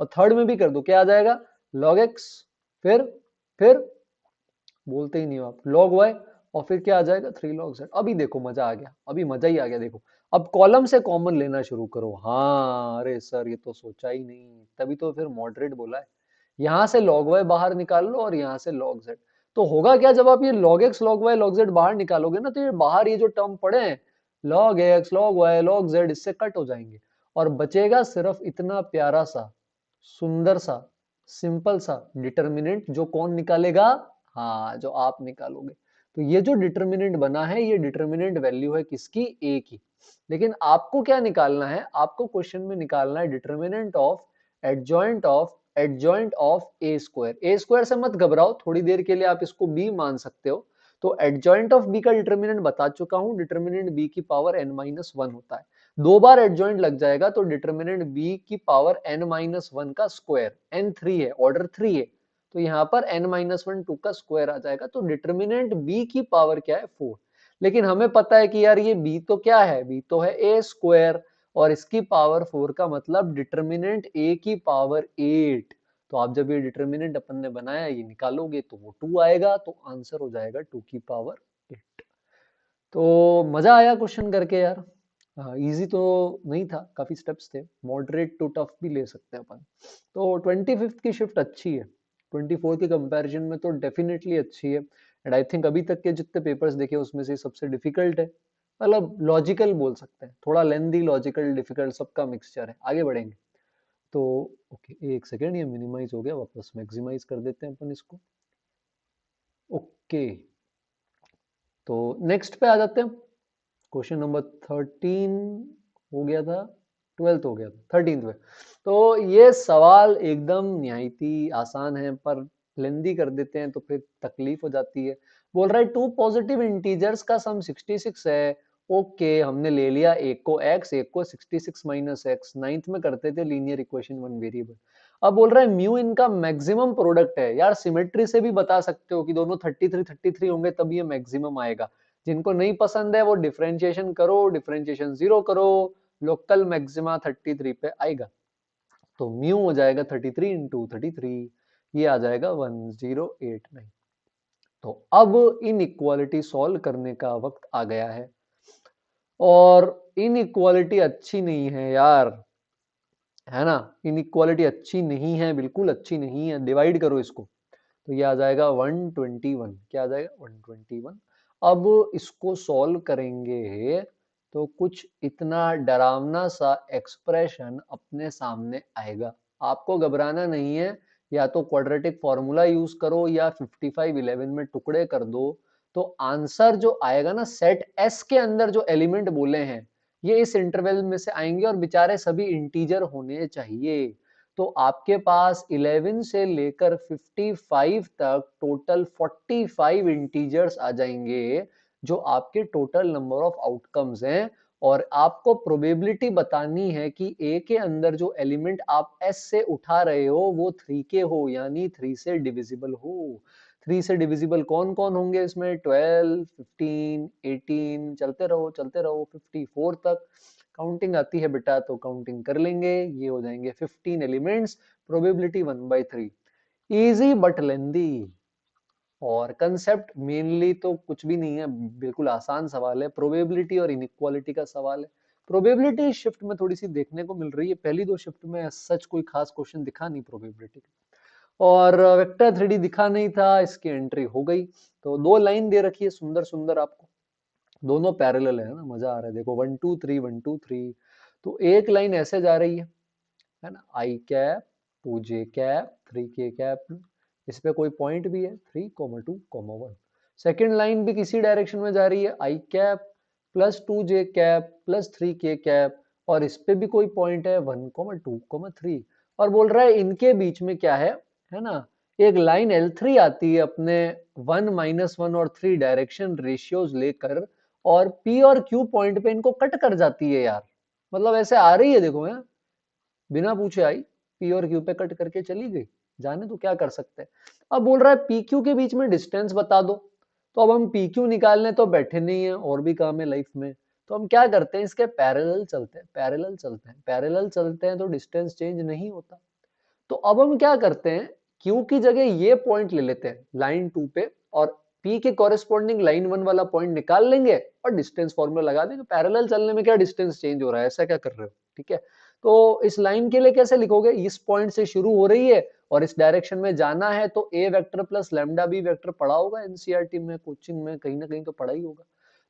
और थर्ड में भी कर दो, क्या आ जाएगा, log x, फिर बोलते ही नहीं हो आप, log y, और फिर क्या आ जाएगा, 3 log z। अभी देखो मजा आ गया, अभी मजा ही आ गया। देखो अब कॉलम से कॉमन लेना शुरू करो। हाँ अरे सर ये तो सोचा ही नहीं, तभी तो फिर मॉडरेट बोला है। यहां से log y बाहर निकाल लो और यहाँ से log z। तो होगा क्या, जब आप ये log x log y log z बाहर निकालोगे ना, तो ये बाहर ये जो टर्म पड़े हैं log x log y log z, इससे कट हो जाएंगे, और बचेगा सिर्फ इतना प्यारा सा, सुंदर सा, सिंपल सा डिटर्मिनेंट, जो कौन निकालेगा, हाँ जो आप निकालोगे। तो ये जो डिटर्मिनेंट बना है, ये डिटर्मिनेंट वैल्यू है किसकी, ए की। लेकिन आपको क्या निकालना है, आपको क्वेश्चन में निकालना है determinant of adjoint of A square. A square से मत घबराओ, थोड़ी देर के लिए आप इसको बी मान सकते हो। तो एडजॉइंट ऑफ बी का डिटर्मिनेंट बता चुका हूं, डिटर्मिनेंट बी की पावर n-1 होता है। दो बार एडजॉइंट लग जाएगा तो डिटर्मिनेंट बी की पावर n-1 का स्क्वायर, n3 है, ऑर्डर 3 है, तो यहाँ पर n-1 2 का स्क्वायर आ जाएगा। तो डिटर्मिनेंट b की पावर क्या है, 4। लेकिन हमें पता है कि यार ये b तो क्या है, b तो है a स्क्वायर, और इसकी पावर 4 का मतलब डिटर्मिनेंट a की पावर 8। तो आप जब ये डिटर्मिनेंट अपन ने बनाया ये निकालोगे तो वो 2 आएगा, तो आंसर हो जाएगा 2 की पावर 8। तो मजा आया क्वेश्चन करके यार। इजी तो नहीं था, काफी स्टेप्स थे, मॉडरेट टू टफ भी ले सकते हैं अपन। तो 25th की शिफ्ट अच्छी है, 24 के कंपैरिजन में तो डेफिनेटली अच्छी है। एंड आई थिंक अभी तक के जितने पेपर्स देखे उसमें से सबसे डिफिकल्ट है, मतलब लॉजिकल बोल सकते हैं, थोड़ा लेंदी, लॉजिकल, डिफिकल्ट सबका मिक्सचर है। आगे बढ़ेंगे तो ओके, एक सेकेंड, ये मिनिमाइज हो गया, वापस मैक्सिमाइज कर देते हैं अपन इसको। ओके, तो नेक्स्ट पे आ जाते हैं। क्वेश्चन नंबर 13 हो गया था, 12th हो गया था, 13th में। तो ये सवाल एकदम निहायती आसान है, पर लेंदी कर देते हैं तो फिर तकलीफ हो जाती है। बोल रहा है टू पॉजिटिव इंटीजर्स का सम 66 है। ओके, हमने ले लिया एक को x, एक को 66 माइनस एक्स, नाइन्थ में करते थे लीनियर इक्वेशन वन वेरिएबल। अब बोल रहा है म्यू इनका मैक्सिमम प्रोडक्ट है। यार सिमेट्री से भी बता सकते हो कि दोनों 33 होंगे तब ये मैक्सिमम आएगा। जिनको नहीं पसंद है वो डिफरेंशिएशन करो, डिफरेंशिएशन 0 करो, लोकल मैक्सिमा 33 पे आएगा। तो म्यू हो जाएगा 33 इंटू 33, ये आ जाएगा 1089। तो अब इन इक्वालिटी सॉल्व करने का वक्त आ गया है, और इन इक्वालिटी अच्छी नहीं है यार, है ना। इनइक्वालिटी अच्छी नहीं है, बिल्कुल अच्छी नहीं है। डिवाइड करो इसको, तो ये आ जाएगा 121। क्या आ जाएगा 121। अब इसको सॉल्व करेंगे तो कुछ इतना डरावना सा एक्सप्रेशन अपने सामने आएगा। आपको घबराना नहीं है, या तो क्वाड्रेटिक फॉर्मूला यूज करो या 5511 में टुकड़े कर दो। तो आंसर जो आएगा ना, सेट एस के अंदर जो एलिमेंट बोले हैं ये इस इंटरवल में से आएंगे, और बेचारे सभी इंटीजर होने चाहिए। तो आपके पास 11 से लेकर 55 तक टोटल 45 इंटीजर्स आ जाएंगे, जो आपके टोटल नंबर ऑफ आउटकम्स हैं। और आपको प्रोबेबिलिटी बतानी है कि ए के अंदर जो एलिमेंट आप एस से उठा रहे हो वो 3 के हो, यानी 3 से डिविजिबल हो। 3 से डिविजिबल कौन कौन होंगे इसमें? 12, 15, 18, चलते रहो 54 तक। काउंटिंग आती है बेटा तो काउंटिंग कर लेंगे, ये हो जाएंगे 15 एलिमेंट्स। प्रोबेबिलिटी 1/3। इजी बट लेंदी। और कंसेप्ट मेनली तो कुछ भी नहीं है, बिल्कुल आसान सवाल है, प्रोबेबिलिटी और इनइक्वालिटी का सवाल है। प्रोबेबिलिटी शिफ्ट में थोड़ी सी देखने को मिल रही है, पहली दो शिफ्ट में सच कोई खास क्वेश्चन दिखा नहीं प्रोबेबिलिटी। और वेक्टर 3D दिखा नहीं था, इसकी एंट्री हो गई। तो दो लाइन दे रखी है सुंदर सुंदर आपको, दोनों पैरेलल है ना, मजा आ रहा है। देखो 1 2 3 1 2 3। तो एक लाइन ऐसे जा रही है ना, आई कैप 2 जे कैप 3 के कैप, इस पे कोई पॉइंट भी है 3,2,1। सेकेंड लाइन भी किसी डायरेक्शन में जा रही है, आई कैप प्लस 2 जे कैप प्लस 3 के कैप, और इस पे भी कोई पॉइंट है 1,2,3। और बोल रहा है इनके बीच में क्या है ना, एक लाइन L3 आती है अपने 1 -1 और 3 डायरेक्शन रेशियोज लेकर, और P और Q पॉइंट पे इनको कट कर जाती है यार। मतलब ऐसे आ रही है देखो, है बिना पूछे आई, P और Q पे कट करके चली गई, जाने तो क्या कर सकते हैं। अब बोल रहा है PQ के बीच में डिस्टेंस बता दो। तो अब हम PQ निकालने तो बैठे नहीं है, और भी काम है लाइफ में। तो हम क्या करते हैं, इसके पैरेलल चलते हैं, पैरेलल चलते हैं, पैरेलल चलते हैं, तो डिस्टेंस चेंज नहीं होता। तो अब हम क्या करते हैं, Q की जगह ये पॉइंट ले लेते हैं लाइन 2 पे, और P के कॉरेस्पॉन्डिंग लाइन 1 वाला पॉइंट निकाल लेंगे और डिस्टेंस फॉर्मूला लगा देंगे। पैरेलल चलने में क्या डिस्टेंस चेंज हो रहा है, ऐसा क्या कर रहे हो, ठीक है। तो इस लाइन के लिए कैसे लिखोगे, इस पॉइंट से शुरू हो रही है और इस डायरेक्शन में जाना है, तो a vector plus lambda b vector पढ़ा होगा एनसीईआरटी में, कोचिंग में कहीं ना कहीं तो पढ़ा ही होगा।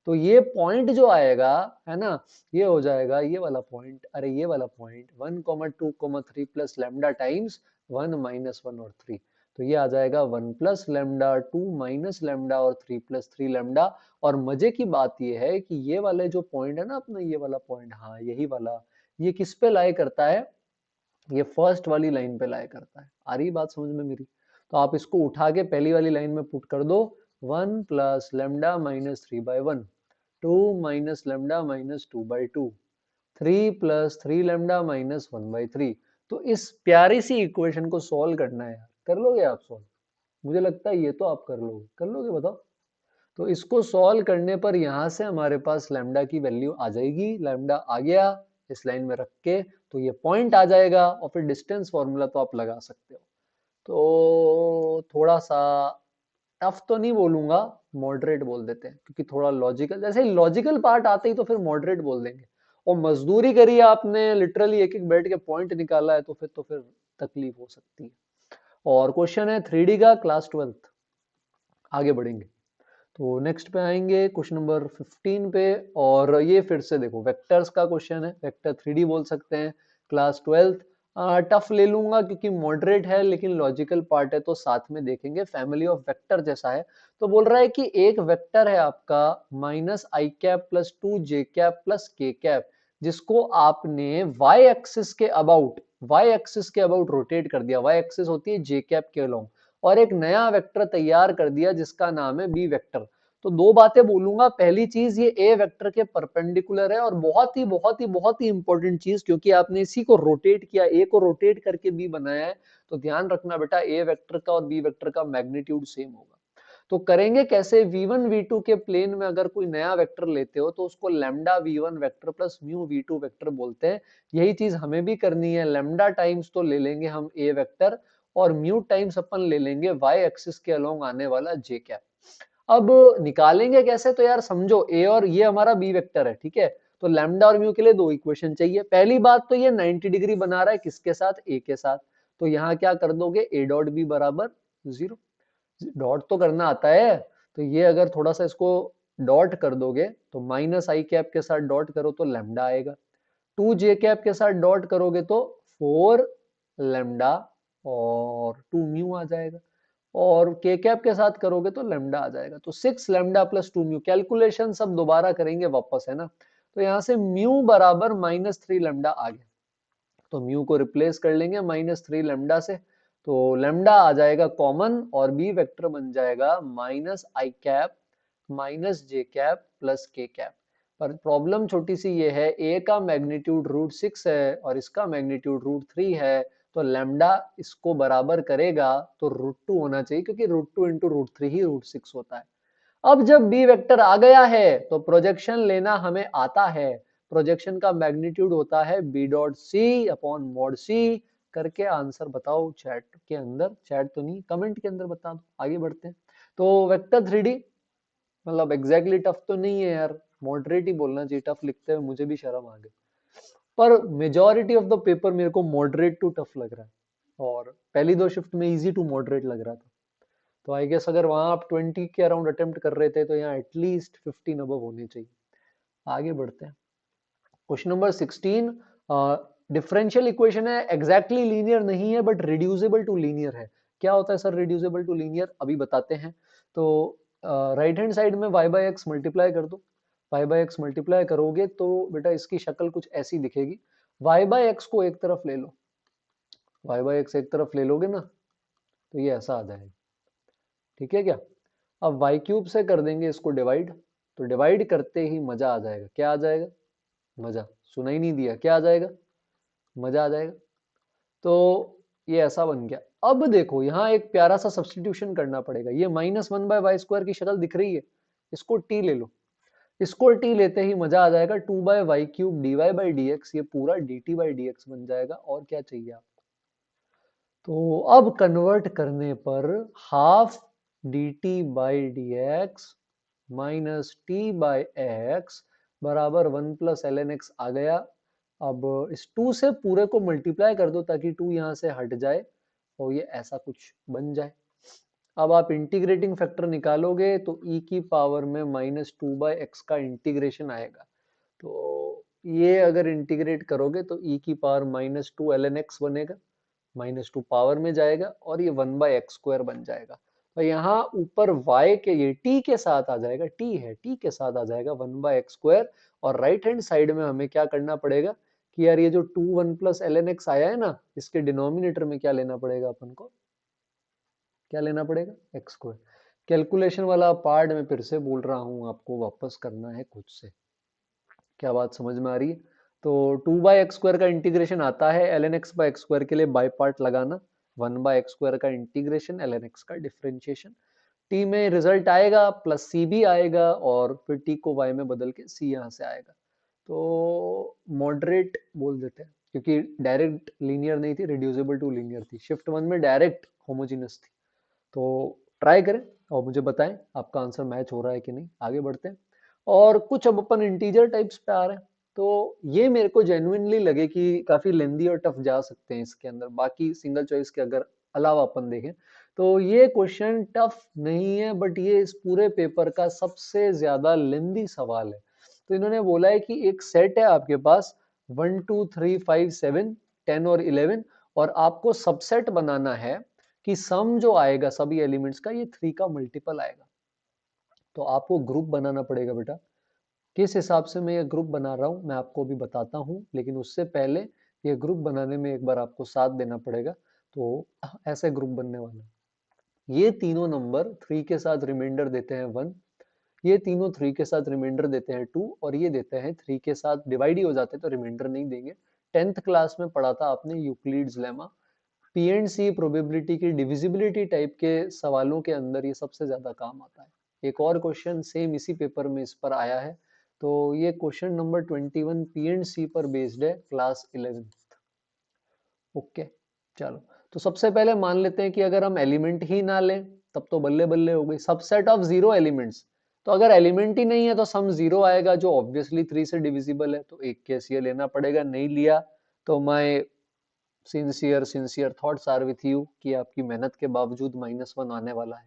तो ये पॉइंट जो आएगा, है ना, ये हो जाएगा ये वाला पॉइंट, अरे ये वाला पॉइंट 1,2,3 प्लस लैम्डा टाइम्स 1 -1 और 3। तो ये आ जाएगा 1 प्लस लैम्डा 2 माइनस लैम्डा और 3 प्लस 3 लैम्डा। और मजे की बात ये है कि ये वाले जो पॉइंट है ना अपना, ये वाला पॉइंट, हाँ यही वाला, ये किस पे लाई करता है, ये फर्स्ट वाली लाइन पे लाया करता है। आ रही बात समझ में मेरी? तो आप इसको उठा के पहली वाली लाइन में पुट कर दो, 1 plus lambda minus 3/1, 2 minus lambda minus 2/2, 3 plus 3 lambda minus 1/3। तो इस प्यारी सी इक्वेशन को सॉल्व करना है यार, कर लोगे आप सॉल्व? मुझे लगता है ये तो आप कर लोगे बताओ। तो इसको सॉल्व करने पर यहां से हमारे पास लैम्डा की वैल्यू आ जाएगी, लैम्डा आ गया इस लाइन में रख के, तो ये पॉइंट आ जाएगा, और फिर डिस्टेंस फॉर्मूला तो आप लगा सकते हो। तो थोड़ा सा टफ तो नहीं बोलूंगा, मॉडरेट बोल देते हैं, क्योंकि थोड़ा लॉजिकल, जैसे लॉजिकल पार्ट आते ही तो फिर मॉडरेट बोल देंगे। और मजदूरी करी आपने, लिटरली एक एक बैठ के पॉइंट निकाला है, तो फिर तकलीफ हो सकती है। और क्वेश्चन है 3D का, क्लास 12। आगे बढ़ेंगे तो नेक्स्ट पे आएंगे क्वेश्चन नंबर 15 पे। और ये फिर से देखो वेक्टर्स का क्वेश्चन है, वेक्टर 3D बोल सकते हैं, क्लास 12। टफ ले लूंगा क्योंकि मॉडरेट है, लेकिन लॉजिकल पार्ट है तो साथ में देखेंगे, फैमिली ऑफ वेक्टर जैसा है। तो बोल रहा है कि एक वेक्टर है आपका माइनस आई कैप प्लस 2 जे कैप प्लस के कैप, जिसको आपने वाई एक्सिस के अबाउट, रोटेट कर दिया। वाई एक्सिस होती है जे कैप के अलोंग, और एक नया वेक्टर तैयार कर दिया जिसका नाम है बी वेक्टर। तो दो बातें बोलूंगा। पहली चीज, ये ए वेक्टर के परपेंडिकुलर है, और बहुत ही बहुत ही बहुत ही इंपॉर्टेंट चीज, क्योंकि आपने इसी को रोटेट किया, ए को रोटेट करके बी बनाया है, तो ध्यान रखना बेटा ए वेक्टर का और बी वेक्टर का मैग्नीट्यूड सेम होगा। तो करेंगे कैसे, v1 v2 के प्लेन में अगर कोई नया वेक्टर लेते हो तो उसको lambda v1 vector plus mu v2 vector बोलते हैं। यही चीज हमें भी करनी है, लैम्डा टाइम्स तो ले लेंगे हम a वेक्टर, और म्यू टाइम्स अपन ले लेंगे y एक्सिस के अलोंग आने वाला j कैप। अब निकालेंगे कैसे, तो यार समझो a और ये हमारा b वेक्टर है, ठीक है, तो लैम्डा और म्यू के लिए दो इक्वेशन चाहिए। पहली बात तो ये 90 डिग्री बना रहा है किसके साथ, a के साथ, तो यहाँ क्या कर दोगे, a डॉट b बराबर 0। डॉट तो करना आता है, तो ये अगर थोड़ा सा इसको डॉट कर दोगे तो माइनस आई कैप के साथ डॉट करो तो लैम्डा आएगा, 2 जे कैप के साथ डॉट करोगे तो 4 लैम्डा और 2 म्यू आ जाएगा, और के कैप के साथ करोगे तो लैम्डा आ जाएगा, तो 6 लैम्डा प्लस 2 म्यू। कैलकुलेशन सब दोबारा करेंगे वापस, है ना, तो यहाँ से म्यू बराबर -3 लैम्डा आ गया, तो म्यू को रिप्लेस कर लेंगे -3 लैम्डा से, तो लैम्डा आ जाएगा कॉमन, और बी वेक्टर बन जाएगा माइनस आई कैप माइनस जे कैप प्लस के कैप। पर प्रॉब्लम छोटी सी ये है, ए का मैग्नीट्यूड √6 है और इसका मैग्नीट्यूड √3 है, तो लैम्डा इसको बराबर करेगा तो √2 होना चाहिए, क्योंकि √2 इंटू √3 ही √6 होता है। अब जब बी वेक्टर आ गया है तो प्रोजेक्शन लेना हमें आता है, प्रोजेक्शन का मैग्नीट्यूड होता है B dot C upon mod C. करके आंसर बताओ चैट के अंदर, चैट तो नहीं, कमेंट के अंदर बता दो, आगे बढ़ते हैं। तो वेक्टर 3D मतलब एग्जैक्टली टफ तो नहीं है यार, मॉडरेट ही बोलना चाहिए, टफ लिखते हुए मुझे भी शर्म आ गई, पर मेजोरिटी ऑफ द पेपर मेरे को मॉडरेट टू टफ लग रहा है, और पहली दो शिफ्ट में इजी टू मॉडरेट लग रहा था। तो आई गेस अगर वहां आप 20 के अराउंड अटेम्प्ट कर रहे थे तो यहाँ एटलीस्ट 15 अबव होने चाहिए। आगे बढ़ते हैं। क्वेश्चन नंबर 16, डिफरेंशियल इक्वेशन है, एग्जैक्टली लीनियर नहीं है बट रिड्यूसिबल टू लीनियर है। क्या होता है सर रिड्यूसिबल टू लीनियर, अभी बताते हैं। तो राइट हैंड साइड में y बाय एक्स मल्टीप्लाई कर दो, y बाय एक्स मल्टीप्लाई करोगे तो बेटा इसकी शक्ल कुछ ऐसी दिखेगी, y बाय एक्स को एक तरफ ले लो, y बाय एक्स एक तरफ ले लोगे ना तो ये ऐसा आ जाएगा, ठीक है क्या। अब वाई क्यूब से कर देंगे इसको डिवाइड, तो डिवाइड करते ही मजा आ जाएगा, क्या आ जाएगा, मजा, सुना ही नहीं दिया, क्या आ जाएगा, मजा आ जाएगा। तो ये ऐसा बन गया। अब देखो यहाँ एक प्यारा सा सब्सटीट्यूशन करना पड़ेगा, ये -1/y² की शक्ल दिख रही है, इसको t ले लो, इसको t लेते ही मजा आ जाएगा, 2/y³ dy/dx, ये पूरा dt/dx बन जाएगा, और क्या चाहिए आप। तो अब कन्वर्ट करने पर हाफ dt/dx माइनस t/x बराबर 1 + ln x आ गया। अब इस 2 से पूरे को मल्टीप्लाई कर दो ताकि 2 यहाँ से हट जाए और ये ऐसा कुछ बन जाए। अब आप इंटीग्रेटिंग फैक्टर निकालोगे तो e की पावर में -2/x का इंटीग्रेशन आएगा, तो ये अगर इंटीग्रेट करोगे तो e की पावर -2 ln x बनेगा, -2 पावर में जाएगा और ये 1/x² बन जाएगा। तो यहाँ ऊपर y के ये t के साथ आ जाएगा, t है t के साथ आ जाएगा 1/x², और राइट हैंड साइड में हमें क्या करना पड़ेगा कि यार ये जो 2 1 + ln x आया है ना, इसके डिनोमिनेटर में क्या लेना पड़ेगा अपन को, क्या लेना पड़ेगा, x²। कैलकुलेशन वाला पार्ट मैं फिर से बोल रहा हूँ, आपको वापस करना है खुद से। क्या बात समझ में आ रही है। तो 2/x² का इंटीग्रेशन आता है ln x/x² के लिए बाय पार्ट लगाना, 1/x² का इंटीग्रेशन ln x का डिफरेंशिएशन, t में रिजल्ट आएगा प्लस c भी आएगा, और फिर t को y में बदल के c यहाँ से आएगा। तो मॉडरेट बोल देते हैं, क्योंकि डायरेक्ट लीनियर नहीं थी, रिड्यूसिबल टू लीनियर थी, शिफ्ट 1 में डायरेक्ट होमोजेनस थी। तो ट्राई करें और मुझे बताएं आपका आंसर मैच हो रहा है कि नहीं। आगे बढ़ते हैं, और कुछ अब अपन इंटीजर टाइप्स पे आ रहे हैं। तो ये मेरे को जेन्युइनली लगे कि काफी लेंदी और टफ जा सकते हैं इसके अंदर, बाकी सिंगल चॉइस के अगर अलावा अपन देखें तो ये क्वेश्चन टफ नहीं है, बट ये इस पूरे पेपर का सबसे ज्यादा लेंदी सवाल है। तो इन्होंने बोला है कि एक सेट है आपके पास 1 2 3 5 7 10 और 11, और आपको सबसेट बनाना है कि सम जो आएगा सभी एलिमेंट्स का ये 3 का मल्टीपल आएगा। तो आपको ग्रुप बनाना पड़ेगा बेटा, किस हिसाब से मैं ये ग्रुप बना रहा हूँ मैं आपको भी बताता हूँ, लेकिन उससे पहले ये ग्रुप बनाने में एक बार आपको साथ देना पड़ेगा। तो ऐसे ग्रुप बनने वाला है, ये तीनों नंबर 3 के साथ रिमाइंडर देते हैं 1, ये तीनों 3 के साथ रिमाइंडर देते हैं 2 और ये देते हैं 3 के साथ डिवाइड ही हो जाते हैं तो रिमाइंडर नहीं देंगे। 10th क्लास में पढ़ा था आपने Euclid's lemma. P and C probability की डिविजिबिलिटी टाइप के सवालों के अंदर ये सबसे ज्यादा काम आता है। एक और क्वेश्चन सेम इसी पेपर में इस पर आया है, तो ये क्वेश्चन नंबर 21 पी एंड सी पर बेस्ड है, क्लास 11th। ओके, चलो तो सबसे पहले मान लेते हैं कि अगर हम एलिमेंट ही ना लें तब तो बल्ले बल्ले हो गई। सबसेट ऑफ जीरो एलिमेंट्स, तो अगर एलिमेंट ही नहीं है तो सम जीरो आएगा जो ऑब्वियसली 3 से डिविजिबल है, तो एक केस ये लेना पड़ेगा। नहीं लिया तो my sincere thoughts are with you कि आपकी मेहनत के बावजूद -1 आने वाला है।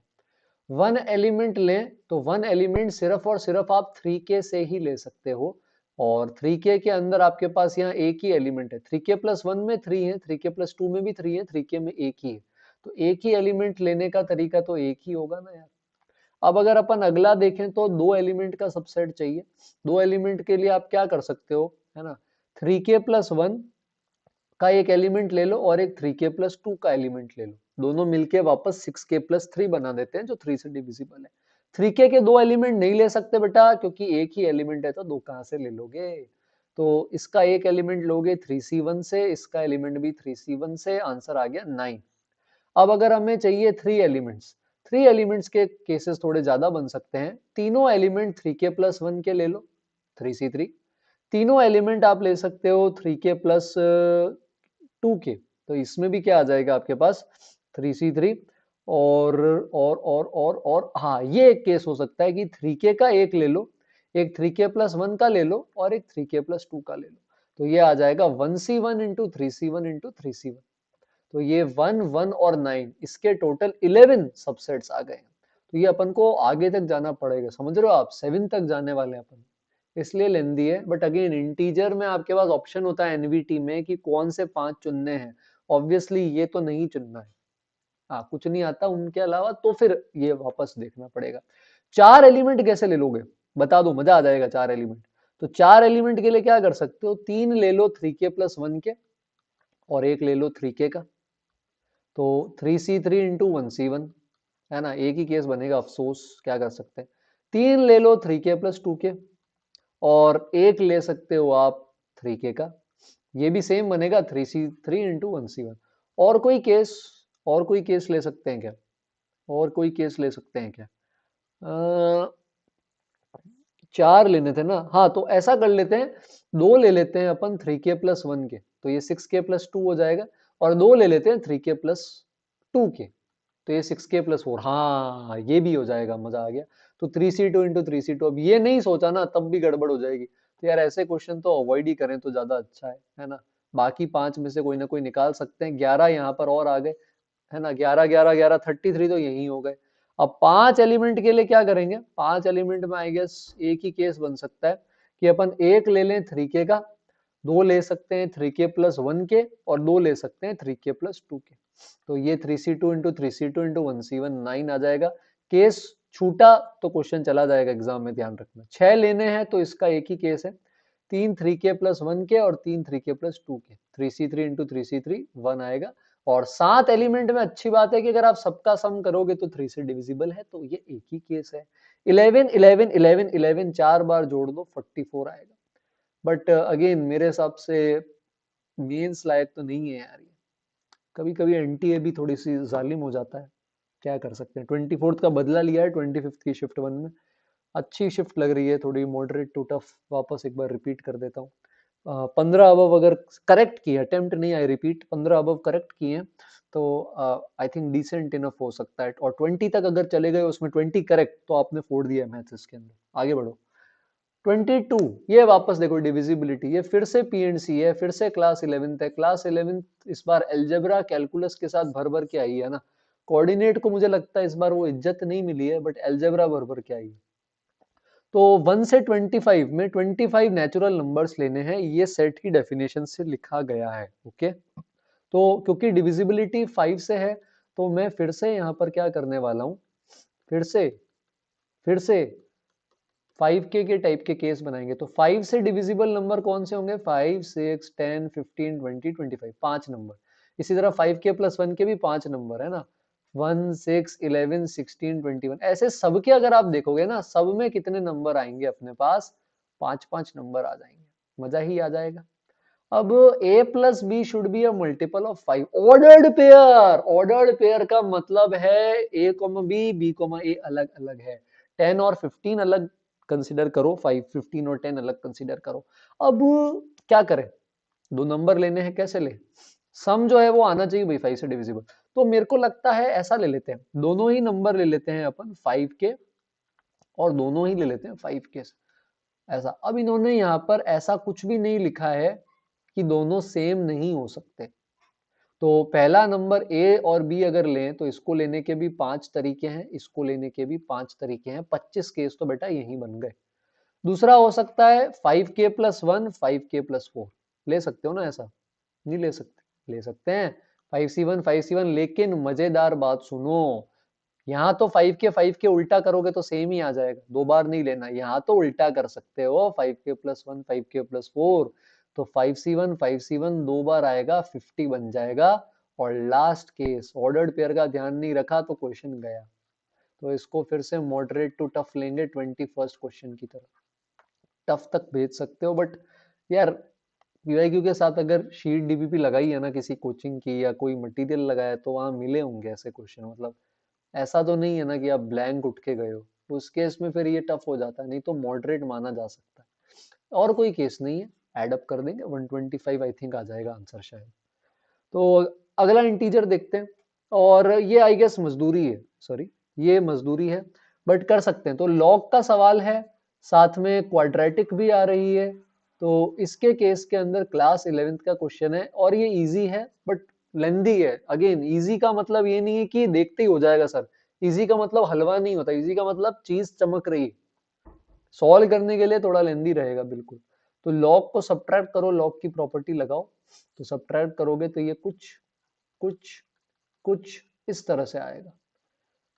वन एलिमेंट लें तो वन एलिमेंट सिर्फ और सिर्फ आप 3k से ही ले सकते हो, और 3k के अंदर आपके पास यहाँ एक ही एलिमेंट है। 3k प्लस 1 में 3 है, 3k प्लस 2 में भी 3 है, 3k में एक ही है, तो एक ही एलिमेंट लेने का तरीका तो एक ही होगा ना यार। अब अगर अपन अगला देखें तो दो एलिमेंट का सबसेट चाहिए। दो एलिमेंट के लिए आप क्या कर सकते हो, है ना, 3k प्लस 1 का एक एलिमेंट ले लो और एक 3k प्लस 2 का एलिमेंट ले लो, दोनों मिलके वापस 6k प्लस 3 बना देते हैं जो 3 से डिविजिबल है। 3k के दो एलिमेंट नहीं ले सकते बेटा, क्योंकि एक ही एलिमेंट है तो दो कहां से ले लोगे। तो इसका एक एलिमेंट लोगे 3c1 से, इसका एलिमेंट भी 3c1 से, आंसर आ गया 9। अब अगर हमें चाहिए 3 एलिमेंट्स के केसेस थोड़े ज्यादा बन सकते हैं। तीनों एलिमेंट 3k प्लस 1 के ले लो, 3c3। तीनों एलिमेंट आप ले सकते हो 3k प्लस 2k, तो इसमें भी क्या आ जाएगा आपके पास 3c3। और हाँ, ये एक केस हो सकता है कि 3k का एक ले लो, एक 3k प्लस 1 का ले लो और एक 3k प्लस 2 का ले लो, तो ये आ जाएगा 1c1 into 3c1 into 3c1। तो ये 1 1 और 9 इसके टोटल 11 सबसेट्स आ गए हैं। तो ये अपन को आगे तक जाना पड़ेगा, समझ रहे हो आप, 7 तक जाने वाले हैं अपन, इसलिए लेंदी है। बट अगेन इंटीजर में आपके पास ऑप्शन होता है एनवीटी में कि कौन से 5 चुनने हैं। ऑब्वियसली ये तो नहीं चुनना है, हाँ कुछ नहीं आता उनके अलावा, तो फिर ये वापस देखना पड़ेगा। 4 एलिमेंट कैसे ले लोगे बता दो, मजा आ जाएगा। 4 एलिमेंट, तो 4 एलिमेंट के लिए क्या कर सकते हो, 3 ले लो 3k प्लस 1 के और एक ले लो 3k का, तो 3c3 इंटू 1c1, है ना, एक ही केस बनेगा, अफसोस क्या कर सकते हैं। 3 ले लो 3k प्लस 2k और एक ले सकते हो आप 3k का, ये भी सेम बनेगा 3c3 इंटू 1c1। और कोई केस, और कोई केस ले सकते हैं क्या, और कोई केस ले सकते हैं क्या, 4 लेने थे ना, हाँ तो ऐसा कर लेते हैं, दो ले लेते हैं अपन 3k प्लस 1 के, तो ये 6k प्लस 2 हो जाएगा, और दो ले लेते हैं 3k प्लस 2 के, तो ये 6k प्लस 4, हाँ ये भी हो जाएगा, मजा आ गया। तो 3c2 इंटू 3c2, अब ये नहीं सोचा ना तब भी गड़बड़ हो जाएगी, तो यार ऐसे क्वेश्चन तो अवॉइड ही करें तो ज्यादा अच्छा है ना। बाकी 5 में से कोई ना कोई निकाल सकते हैं, 11 यहाँ पर और आ गए, है ना, 11 11 11 33 तो यही हो गए। अब 5 एलिमेंट के लिए क्या करेंगे, 5 एलिमेंट में आई गेस एक ही केस बन सकता है कि अपन एक ले लें 3k का, दो ले सकते हैं 3k प्लस 1 के और दो ले सकते हैं 3k प्लस 2 के, तो ये 3c2 into 3c2 into 1c1 9 आ जाएगा। केस छूटा तो क्वेश्चन चला जाएगा एग्जाम में, ध्यान रखना। 6 लेने हैं तो इसका एक ही केस है, 3 3k प्लस 1 के और 3 3k प्लस 2 के, 3c3 इंटू 3c3 1 आएगा। और 7 एलिमेंट में अच्छी बात है कि अगर आप सबका सम करोगे तो 3 से डिविजिबल है, तो ये एक ही केस है। 11 11 11 11 4 बार जोड़ दो 44 आएगा। बट अगेन मेरे हिसाब से मेंस लायक तो नहीं है यार ये, कभी कभी एनटीए भी थोड़ी सी जालिम हो जाता है, क्या कर सकते हैं। 24th का बदला लिया है 25th की शिफ्ट 1 में, अच्छी शिफ्ट लग रही है, थोड़ी मॉडरेट टू टफ। वापस एक बार रिपीट कर देता हूँ, 15 अबव अगर करेक्ट किए, अटेम्प्ट नहीं, आई रिपीट 15 अबव करेक्ट किए तो आई थिंक डिसेंट इनफ हो सकता है। और 20 तक अगर चले गए उसमें 20 करेक्ट तो आपने फोड़ दिया मैथ्स के अंदर। आगे बढ़ो 22, ये वापस देखो डिविजिबिलिटी, ये फिर से पीएनसी है, फिर से क्लास 11th है। क्लास 11th इस बार एल्जेब्रा कैलकुलस के साथ भर भर के आई है ना, कोऑर्डिनेट को मुझे लगता है इस बार वो इज्जत नहीं मिली है, बट एल्जेब्रा भर भर के आई है। तो 1 से 25 में 25 नेचुरल नंबर्स लेने हैं, ये सेट की डेफिनेशन से लिखा गया है। ओके, तो क्योंकि डिविजिबिलिटी 5 से है तो मैं फिर से यहाँ पर क्या करने वाला हूँ, फिर से 5k के टाइप के केस बनाएंगे। तो 5 से डिविजिबल नंबर कौन से होंगे, 5 6 10 15 20 25, 5 नंबर। इसी तरह 5k प्लस 1 के भी 5 नंबर है ना, 1, 6, 11, 16, 21 ऐसे सबके अगर आप देखोगे ना, सब में कितने नंबर आएंगे अपने पास, 5-5 नंबर आ जाएंगे, मजा ही आ जाएगा। अब a plus B should be a multiple of 5, ordered pair. Ordered pair का मतलब है a comma B, B comma A अलग अलग है, 10 और 15 अलग कंसिडर करो, 5, 15 और 10 अलग कंसिडर करो। अब क्या करें, दो नंबर लेने हैं, कैसे ले, सम जो है वो आना चाहिए भाई 5 से डिविजिबल। तो मेरे को लगता है ऐसा ले लेते हैं, दोनों ही नंबर ले लेते हैं अपन 5 के, और दोनों ही ले लेते हैं 5 के, ऐसा। अब इन्होंने यहाँ पर ऐसा कुछ भी नहीं लिखा है कि दोनों सेम नहीं हो सकते। तो पहला नंबर ए और बी अगर लें तो इसको लेने के भी 5 तरीके हैं, इसको लेने के भी 5 तरीके हैं, 25 केस तो बेटा यही बन गए। दूसरा हो सकता है 5k+1, 5k+4, ले सकते हो ना ऐसा, नहीं ले सकते, ले सकते हैं 5c1 5c1, लेकिन मजेदार बात सुनो, यहाँ तो 5k उल्टा करोगे तो सेम ही आ जाएगा, दो बार नहीं लेना, यहाँ तो उल्टा कर सकते हो 5k+1 5k+4, तो 5c1 दो बार आएगा 50 बन जाएगा। और लास्ट केस ऑर्डर्ड पेयर का ध्यान नहीं रखा तो क्वेश्चन गया। तो इसको फिर से मॉडरेट टू टफ लेंगे 21st क्वेश्चन की तरह, टफ तक भेज सकते हो, बट यार पीवाईक्यू के साथ अगर शीट डीबीपी लगाई है ना किसी कोचिंग की, या कोई मटेरियल लगाया, तो वहां मिले होंगे ऐसे क्वेश्चन, मतलब ऐसा तो नहीं है ना कि आप ब्लैंक उठ के गए हो, उस केस में फिर ये टफ हो जाता है, नहीं तो मॉडरेट माना जा सकता है। और कोई केस नहीं है, एड अप कर देंगे 125 आई थिंक आ जाएगा आंसर शायद। तो अगला इंटीजर देखते हैं, और ये आई गेस मजदूरी है, सॉरी ये मजदूरी है, बट कर सकते हैं। तो लॉग का सवाल है, साथ में क्वाड्रेटिक भी आ रही है, तो इसके केस के अंदर क्लास 11th का क्वेश्चन है, और ये इजी है बट लेंदी है। अगेन इजी का मतलब ये नहीं है कि देखते ही हो जाएगा सर, इजी का मतलब हलवा नहीं होता, इजी का मतलब चीज चमक रही है, सॉल्व करने के लिए थोड़ा लेंदी रहेगा बिल्कुल। तो लॉग को सब्ट्रैक्ट करो, लॉग की प्रॉपर्टी लगाओ, तो सब्ट्रैक्ट करोगे तो ये कुछ कुछ कुछ इस तरह से आएगा,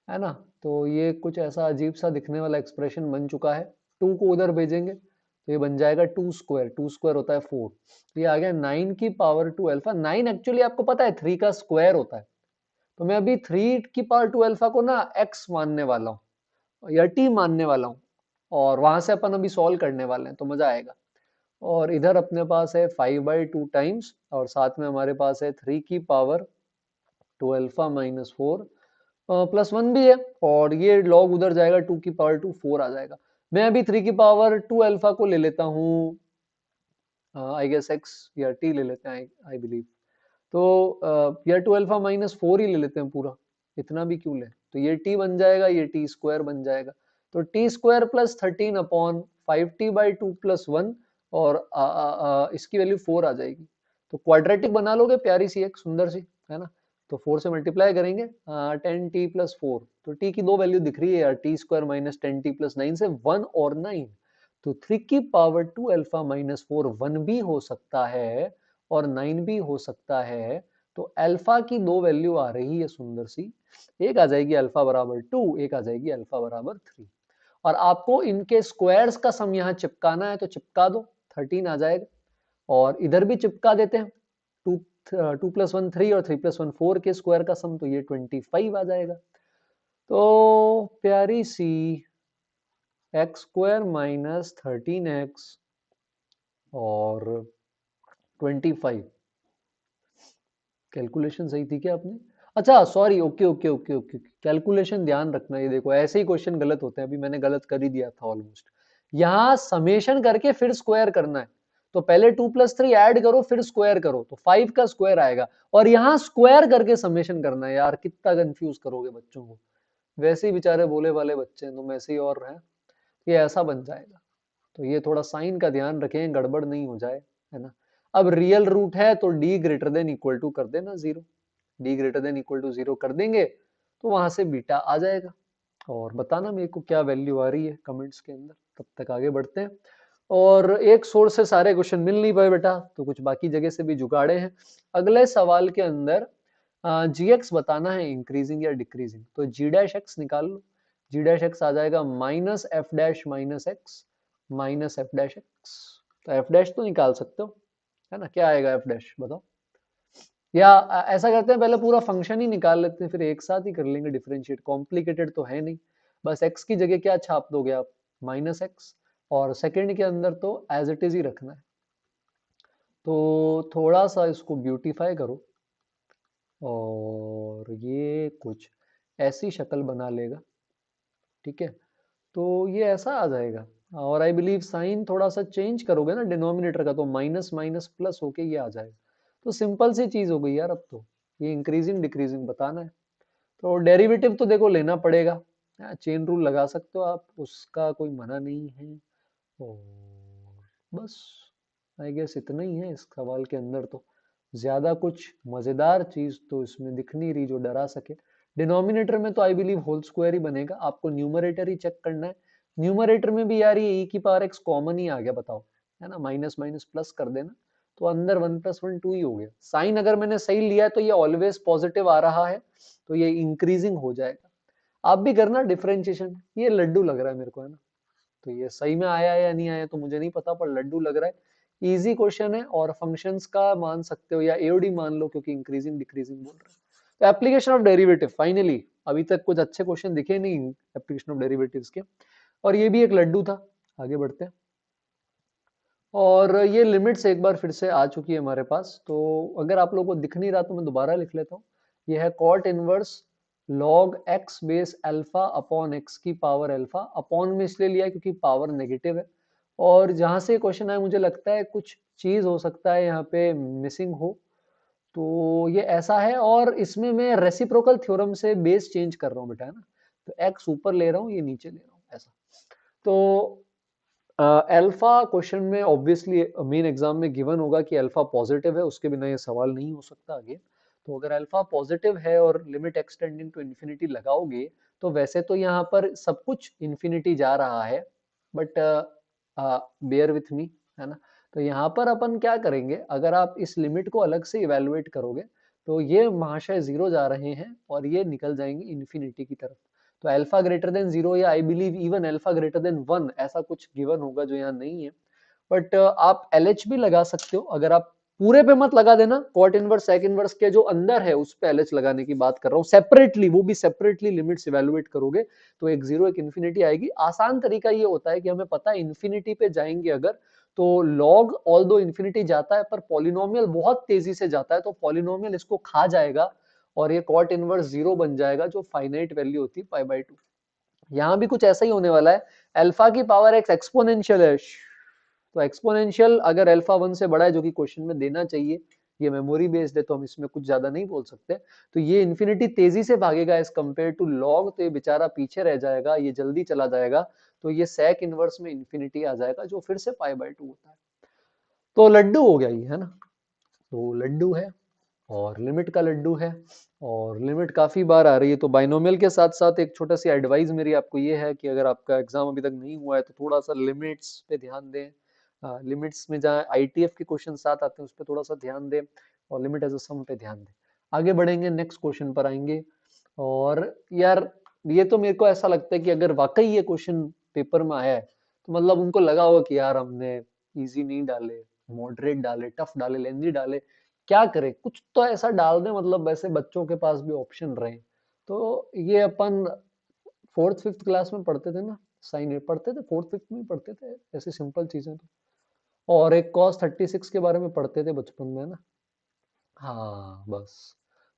है ना। तो ये कुछ ऐसा अजीब सा दिखने वाला एक्सप्रेशन बन चुका है। टू को उधर भेजेंगे तो ये बन जाएगा 2 स्क्वायर, 2 स्क्वायर होता है 4, तो ये आ गया 9 की पावर 2 अल्फा। 9 एक्चुअली आपको पता है 3 का स्क्वायर होता है, तो मैं अभी 3 की पावर 2 अल्फा को ना x मानने वाला हूँ या t मानने वाला हूँ, और वहां से अपन अभी सॉल्व करने वाले हैं, तो मजा आएगा। और इधर अपने पास है 5/2 टाइम्स, और साथ में हमारे पास है 3 की पावर 2 अल्फा -4 +1 भी है, और ये लॉग उधर जाएगा 2 की पावर 2 4 आ जाएगा। मैं अभी 3 की पावर 2 अल्फा को ले लेता हूँ, आई गेस x या t ले लेते हैं, आई बिलीव। तो या 2 अल्फा -4 ही ले लेते हैं पूरा, इतना भी क्यों ले, तो ये t बन जाएगा, ये t स्क्वायर बन जाएगा, तो t स्क्वायर +13/5t/2 +1, और इसकी वैल्यू 4 आ जाएगी। तो क्वाड्रेटिक बना लोगे प्यारी सी एक सुंदर सी, है ना। तो 4 से मल्टीप्लाई करेंगे, 10t+4, तो t की दो वैल्यू दिख रही है यार, t² -10t+9 से 1 और 9, तो 3 की पावर 2 अल्फा -4 1 भी हो सकता है और 9 भी हो सकता है। तो अल्फा की दो वैल्यू आ रही है सुंदर सी, एक आ जाएगी अल्फा बराबर 2, एक आ जाएगी अल्फा बराबर 3, और आपको इनके स्क्वायर्स का सम यहाँ चिपकाना है तो चिपका दो, 13 आ जाएगा। और इधर भी चिपका देते हैं, 2 + 1 3 और 3 + 1 4 के स्क्वायर का सम, तो ये 25 आ जाएगा। तो प्यारी सी x² -13x और 25, कैलकुलेशन सही थी क्या आपने? अच्छा sorry, okay okay okay okay, calculation ध्यान रखना, ये देखो ऐसे ही क्वेश्चन गलत होते हैं, अभी मैंने गलत कर ही दिया था ऑलमोस्ट। यहाँ समेशन करके फिर स्क्वायर करना है, तो पहले 2 + 3 ऐड करो फिर स्क्वायर करो, तो 5 का स्क्वायर आएगा, और यहाँ स्क्वायर करके समेशन करना है। यार कितना कंफ्यूज करोगे बच्चों को, वैसे ही बेचारे भोले वाले बच्चे हैं, तुम ऐसे ही और हैं, ये ऐसा बन जाएगा। तो ये थोड़ा साइन का ध्यान रखें, गड़बड़ नहीं हो जाए, है ना। अब रियल रूट है तो d कर देना 0, d कर देंगे तो वहां से बीटा आ जाएगा। और बताना मेरे को क्या वैल्यू आ रही है कमेंट्स के अंदर, तब तक आगे बढ़ते हैं। और एक सोर्स से सारे क्वेश्चन मिल नहीं पाए बेटा, तो कुछ बाकी जगह से भी जुगाड़े हैं। अगले सवाल के अंदर gx बताना है इंक्रीजिंग या डिक्रीजिंग, तो g' निकाल लो, g' आ जाएगा -f' -x -f', तो f' तो निकाल सकते हो, है ना। क्या आएगा f' बताओ, या ऐसा करते हैं पहले पूरा फंक्शन ही निकाल लेते हैं, फिर एक साथ ही कर लेंगे डिफरेंशिएट, कॉम्प्लिकेटेड तो है नहीं। बस x की जगह क्या छाप दोगे आप, माइनस एक्स, और सेकंड के अंदर तो एज इट इज ही रखना है। तो थोड़ा सा इसको ब्यूटीफाई करो और ये कुछ ऐसी शक्ल बना लेगा, ठीक है। तो ये ऐसा आ जाएगा, और आई बिलीव साइन थोड़ा सा चेंज करोगे ना डिनोमिनेटर का, तो माइनस माइनस प्लस होके ये आ जाएगा। तो सिंपल सी चीज हो गई यार, अब तो ये इंक्रीजिंग डिक्रीजिंग बताना है। तो डेरिवेटिव तो देखो लेना पड़ेगा, चेन रूल लगा सकते हो आप, उसका कोई मना नहीं है। और बस आई गेस इतना ही है इस सवाल के अंदर, तो ज्यादा कुछ मजेदार चीज तो इसमें दिख नहीं रही जो डरा सके। डिनोमिनेटर में तो आई बिलीव होल स्क्वायर ही बनेगा, आपको न्यूमरेटर ही चेक करना है। न्यूमरेटर में भी यार ये e की पावर x कॉमन ही आ गया, बताओ, है ना, माइनस माइनस प्लस कर देना, तो अंदर 1 + 1 2 ही हो गया। साइन अगर मैंने सही लिया है तो ये ऑलवेज पॉजिटिव आ रहा है, तो ये इंक्रीजिंग हो जाएगा। आप भी करना डिफरेंशिएशन, ये लड्डू लग रहा है मेरे को, है ना। तो ये सही में आया या नहीं आया तो मुझे नहीं पता, पर लड्डू लग रहा है। इजी क्वेश्चन है, और फंक्शंस का मान सकते हो या एओडी मान लो, क्योंकि इंक्रीजिंग डिक्रीजिंग बोल रहा है। तो एप्लीकेशन ऑफ डेरिवेटिव फाइनली, अभी तक कुछ अच्छे क्वेश्चन दिखे नहीं एप्लीकेशन ऑफ डेरिवेटिव्स के, और ये भी एक लड्डू था। आगे बढ़ते हैं, और ये लिमिट्स एक बार फिर से आ चुकी है हमारे पास, तो अगर आप लोगों को दिख नहीं रहा तो मैं दोबारा लिख लेता हूँ। ये है cot inverse log X base alpha upon X की पावर अल्फा, अपॉन में इसलिए लिया है क्योंकि पावर नेगेटिव है। और जहां से क्वेश्चन आया मुझे लगता है कुछ चीज हो सकता है यहाँ पे मिसिंग हो, तो ये ऐसा है। और इसमें मैं रेसिप्रोकल थ्योरम से बेस चेंज कर रहा हूँ बेटा, है ना। तो एक्स ऊपर ले रहा हूँ, ये नीचे ले रहा हूँ, ऐसा। तो अल्फा क्वेश्चन में ऑब्वियसली मेन एग्जाम में गिवन होगा कि अल्फा पॉजिटिव है, उसके बिना ये सवाल नहीं हो सकता आगे। तो अगर अल्फा पॉजिटिव है और लिमिट एक्सटेंडिंग टू इन्फिनिटी लगाओगे, तो वैसे तो यहाँ पर सब कुछ इन्फिनिटी जा रहा है, बट बेयर विथ मी, है ना। तो यहाँ पर अपन क्या करेंगे, अगर आप इस लिमिट को अलग से इवेलुएट करोगे, तो ये महाशय जीरो जा रहे हैं और ये निकल जाएंगे इन्फिनिटी की तरफ। तो अल्फा ग्रेटर देन जीरो, या I believe even alpha greater than one, ऐसा कुछ गिवन होगा जो यहाँ नहीं है। बट आप एल एच भी लगा सकते हो, अगर आप पूरे पे मत लगा देना, कॉट इनवर्स सेक इनवर्स के जो अंदर है उस पे एल एच लगाने की बात कर रहा हूँ सेपरेटली, वो भी सेपरेटली लिमिट्स इवेलुएट करोगे, तो एक जीरो एक इन्फिनिटी आएगी। आसान तरीका ये होता है कि हमें पता है इन्फिनिटी पे जाएंगे अगर, तो लॉग ऑल दो इन्फिनिटी जाता है, पर पॉलिनोमियल बहुत तेजी से जाता है, तो पॉलिनोमियल इसको खा जाएगा, और ये कॉट इनवर्स जीरो बन जाएगा, जो फाइनाइट वैल्यू होती है π/2। यहाँ भी कुछ ऐसा ही होने वाला है, अल्फा की पावर एक्स एक्सपोनेंशियल है, तो एक्सपोनेंशियल अगर अल्फा 1 से बड़ा है, जो कि क्वेश्चन में देना चाहिए, ये मेमोरी बेस्ड है तो हम इसमें कुछ ज्यादा नहीं बोल सकते, तो ये इन्फिनिटी तेजी से भागेगा एज कंपेयर टू लॉग, तो ये बेचारा पीछे रह जाएगा, ये जल्दी चला जाएगा, तो ये सेक इनवर्स में इन्फिनिटी आ जाएगा, जो फिर से π/2 होता है। तो लड्डू हो गया ये, है ना। तो लड्डू है, और लिमिट का लड्डू है, और लिमिट काफी बार आ रही है। तो बाइनोमियल के साथ साथ एक छोटा सी एडवाइस मेरी आपको ये है कि अगर आपका एग्जाम अभी तक नहीं हुआ है तो थोड़ा सा लिमिट्स पे ध्यान दें। लिमिट्स में जहाँ आईटीएफ के क्वेश्चन साथ आते हैं उस पर थोड़ा सा ध्यान दें, और लिमिट एज अ सम पे ध्यान दें। आगे बढ़ेंगे, नेक्स्ट क्वेश्चन पर आएंगे। और यार ये तो मेरे को ऐसा लगता है कि अगर वाकई ये क्वेश्चन पेपर में आया है, तो मतलब उनको लगा होगा कि यार हमने इजी नहीं डाले, मॉडरेट डाले, टफ डाले, लेंदी डाले, क्या करें, कुछ तो ऐसा डाल दें, मतलब वैसे बच्चों के पास भी ऑप्शन रहे। तो ये अपन फोर्थ फिफ्थ क्लास में पढ़ते थे ना, साइन पढ़ते थे, फोर्थ फिफ्थ में पढ़ते थे ऐसी सिंपल चीजें तो। और एक cos 36 के बारे में पढ़ते थे बचपन में, ना। हाँ बस,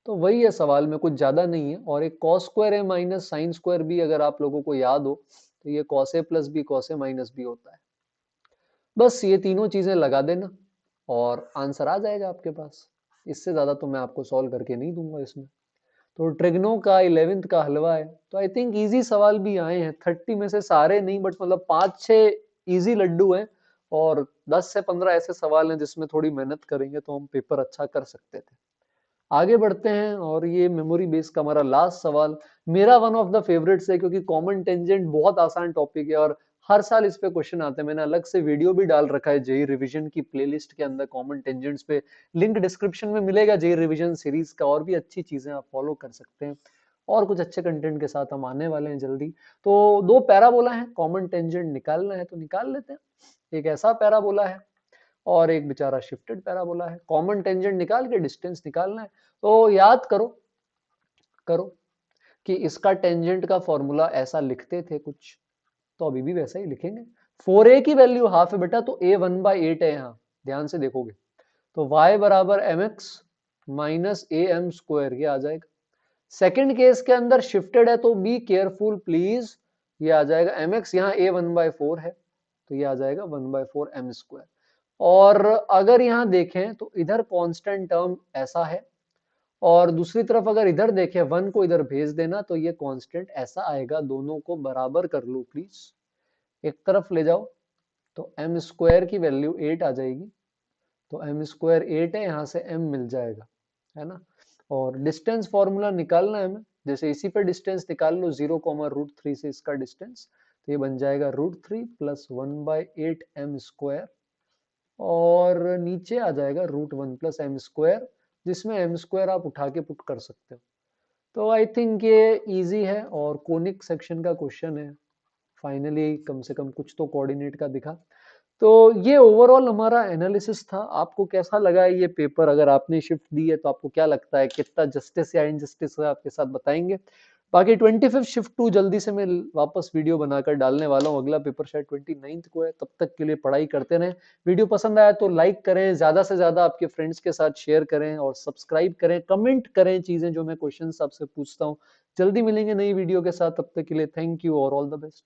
तो वही है, सवाल में कुछ ज्यादा नहीं है। और एक कॉस स्क्वायर है माइनस साइन स्क्वायर भी अगर आप लोगों को याद हो, तो ये cos A plus B cos A minus B होता है। बस ये तीनों चीजें लगा देना और आंसर आ जाएगा आपके पास। इससे ज्यादा तो मैं आपको सॉल्व करके नहीं दूंगा इसमें। तो ट्रिग्नो का 11th का हलवा है, तो आई थिंक इजी सवाल भी आए हैं, 30 में से सारे नहीं, बट मतलब 5-6 इजी लड्डू हैं, और 10 से 15 ऐसे सवाल हैं जिसमें थोड़ी मेहनत करेंगे तो हम पेपर अच्छा कर सकते थे। आगे बढ़ते हैं, और ये मेमोरी बेस का हमारा लास्ट सवाल, मेरा वन ऑफ द फेवरेट्स है, क्योंकि कॉमन टेंजेंट बहुत आसान टॉपिक है, और हर साल इस पे क्वेश्चन आते हैं। मैंने अलग से वीडियो भी डाल रखा है जेई रिवीजन की प्लेलिस्ट के अंदर, कॉमन टेंजेंट्स पे, लिंक डिस्क्रिप्शन में मिलेगा जेई रिवीजन सीरीज का, और भी अच्छी चीजें आप फॉलो कर सकते हैं, और कुछ अच्छे कंटेंट के साथ हम आने वाले हैं जल्दी। तो दो पैराबोला है, कॉमन टेंजेंट निकालना है तो निकाल लेते हैं। एक ऐसा पैराबोला है, और एक बेचारा शिफ्टेड पैराबोला है। कॉमन टेंजेंट निकाल के डिस्टेंस निकालना है। तो याद करो करो कि इसका टेंजेंट का फॉर्मूला ऐसा लिखते थे कुछ, तो अभी भी वैसा ही लिखेंगे। 4a की वैल्यू हाफ है बेटा, तो a 1/8 है यहाँ, ध्यान से देखोगे तो y बराबर mx minus A M square ये आ जाएगा। सेकंड केस के अंदर शिफ्टेड है तो बी केयरफुल प्लीज, ये आ जाएगा mx, यहाँ a 1/4 है तो ये आ जाएगा 1/4 m स्क्वायर। और अगर यहाँ देखें तो इधर कांस्टेंट टर्म ऐसा है, और दूसरी तरफ अगर इधर देखें 1 को इधर भेज देना तो ये कांस्टेंट ऐसा आएगा। दोनों को बराबर कर लो प्लीज, एक तरफ ले जाओ तो m स्क्वायर की वैल्यू 8 आ जाएगी, तो m स्क्वायर 8 है, यहाँ से m मिल जाएगा, है ना। और डिस्टेंस फॉर्मूला निकालना है हमें, जैसे इसी पे डिस्टेंस निकाल लो, 0, √3 से इसका डिस्टेंस, तो ये बन जाएगा √3 प्लस 1/8 m स्क्वायर, और नीचे आ जाएगा √1 प्लस m स्क्वायर, जिसमें m स्क्वायर आप उठा के पुट कर सकते हो। तो आई थिंक ये इजी है और कोनिक सेक्शन का क्वेश्चन है। फाइनली कम से कम कुछ तो कोऑर्डिनेट का दिखा। तो ये ओवरऑल हमारा एनालिसिस था। आपको कैसा लगा है ये पेपर? अगर आपने शिफ्ट दी है तो आपको क्या लगता है, कितना जस्टिस या इनजस्टिस है, आपके साथ बताएंगे। बाकी 25 शिफ्ट 2 जल्दी से मैं वापस वीडियो बनाकर डालने वाला हूँ। अगला पेपर शायद 29 को है, तब तक के लिए पढ़ाई करते रहें। वीडियो पसंद आया तो लाइक करें, ज्यादा से ज्यादा आपके फ्रेंड्स के साथ शेयर करें, और सब्सक्राइब करें, कमेंट करें चीजें जो मैं क्वेश्चन आपसे पूछता हूँ। जल्दी मिलेंगे नई वीडियो के साथ, तब तक के लिए थैंक यू और ऑल द बेस्ट।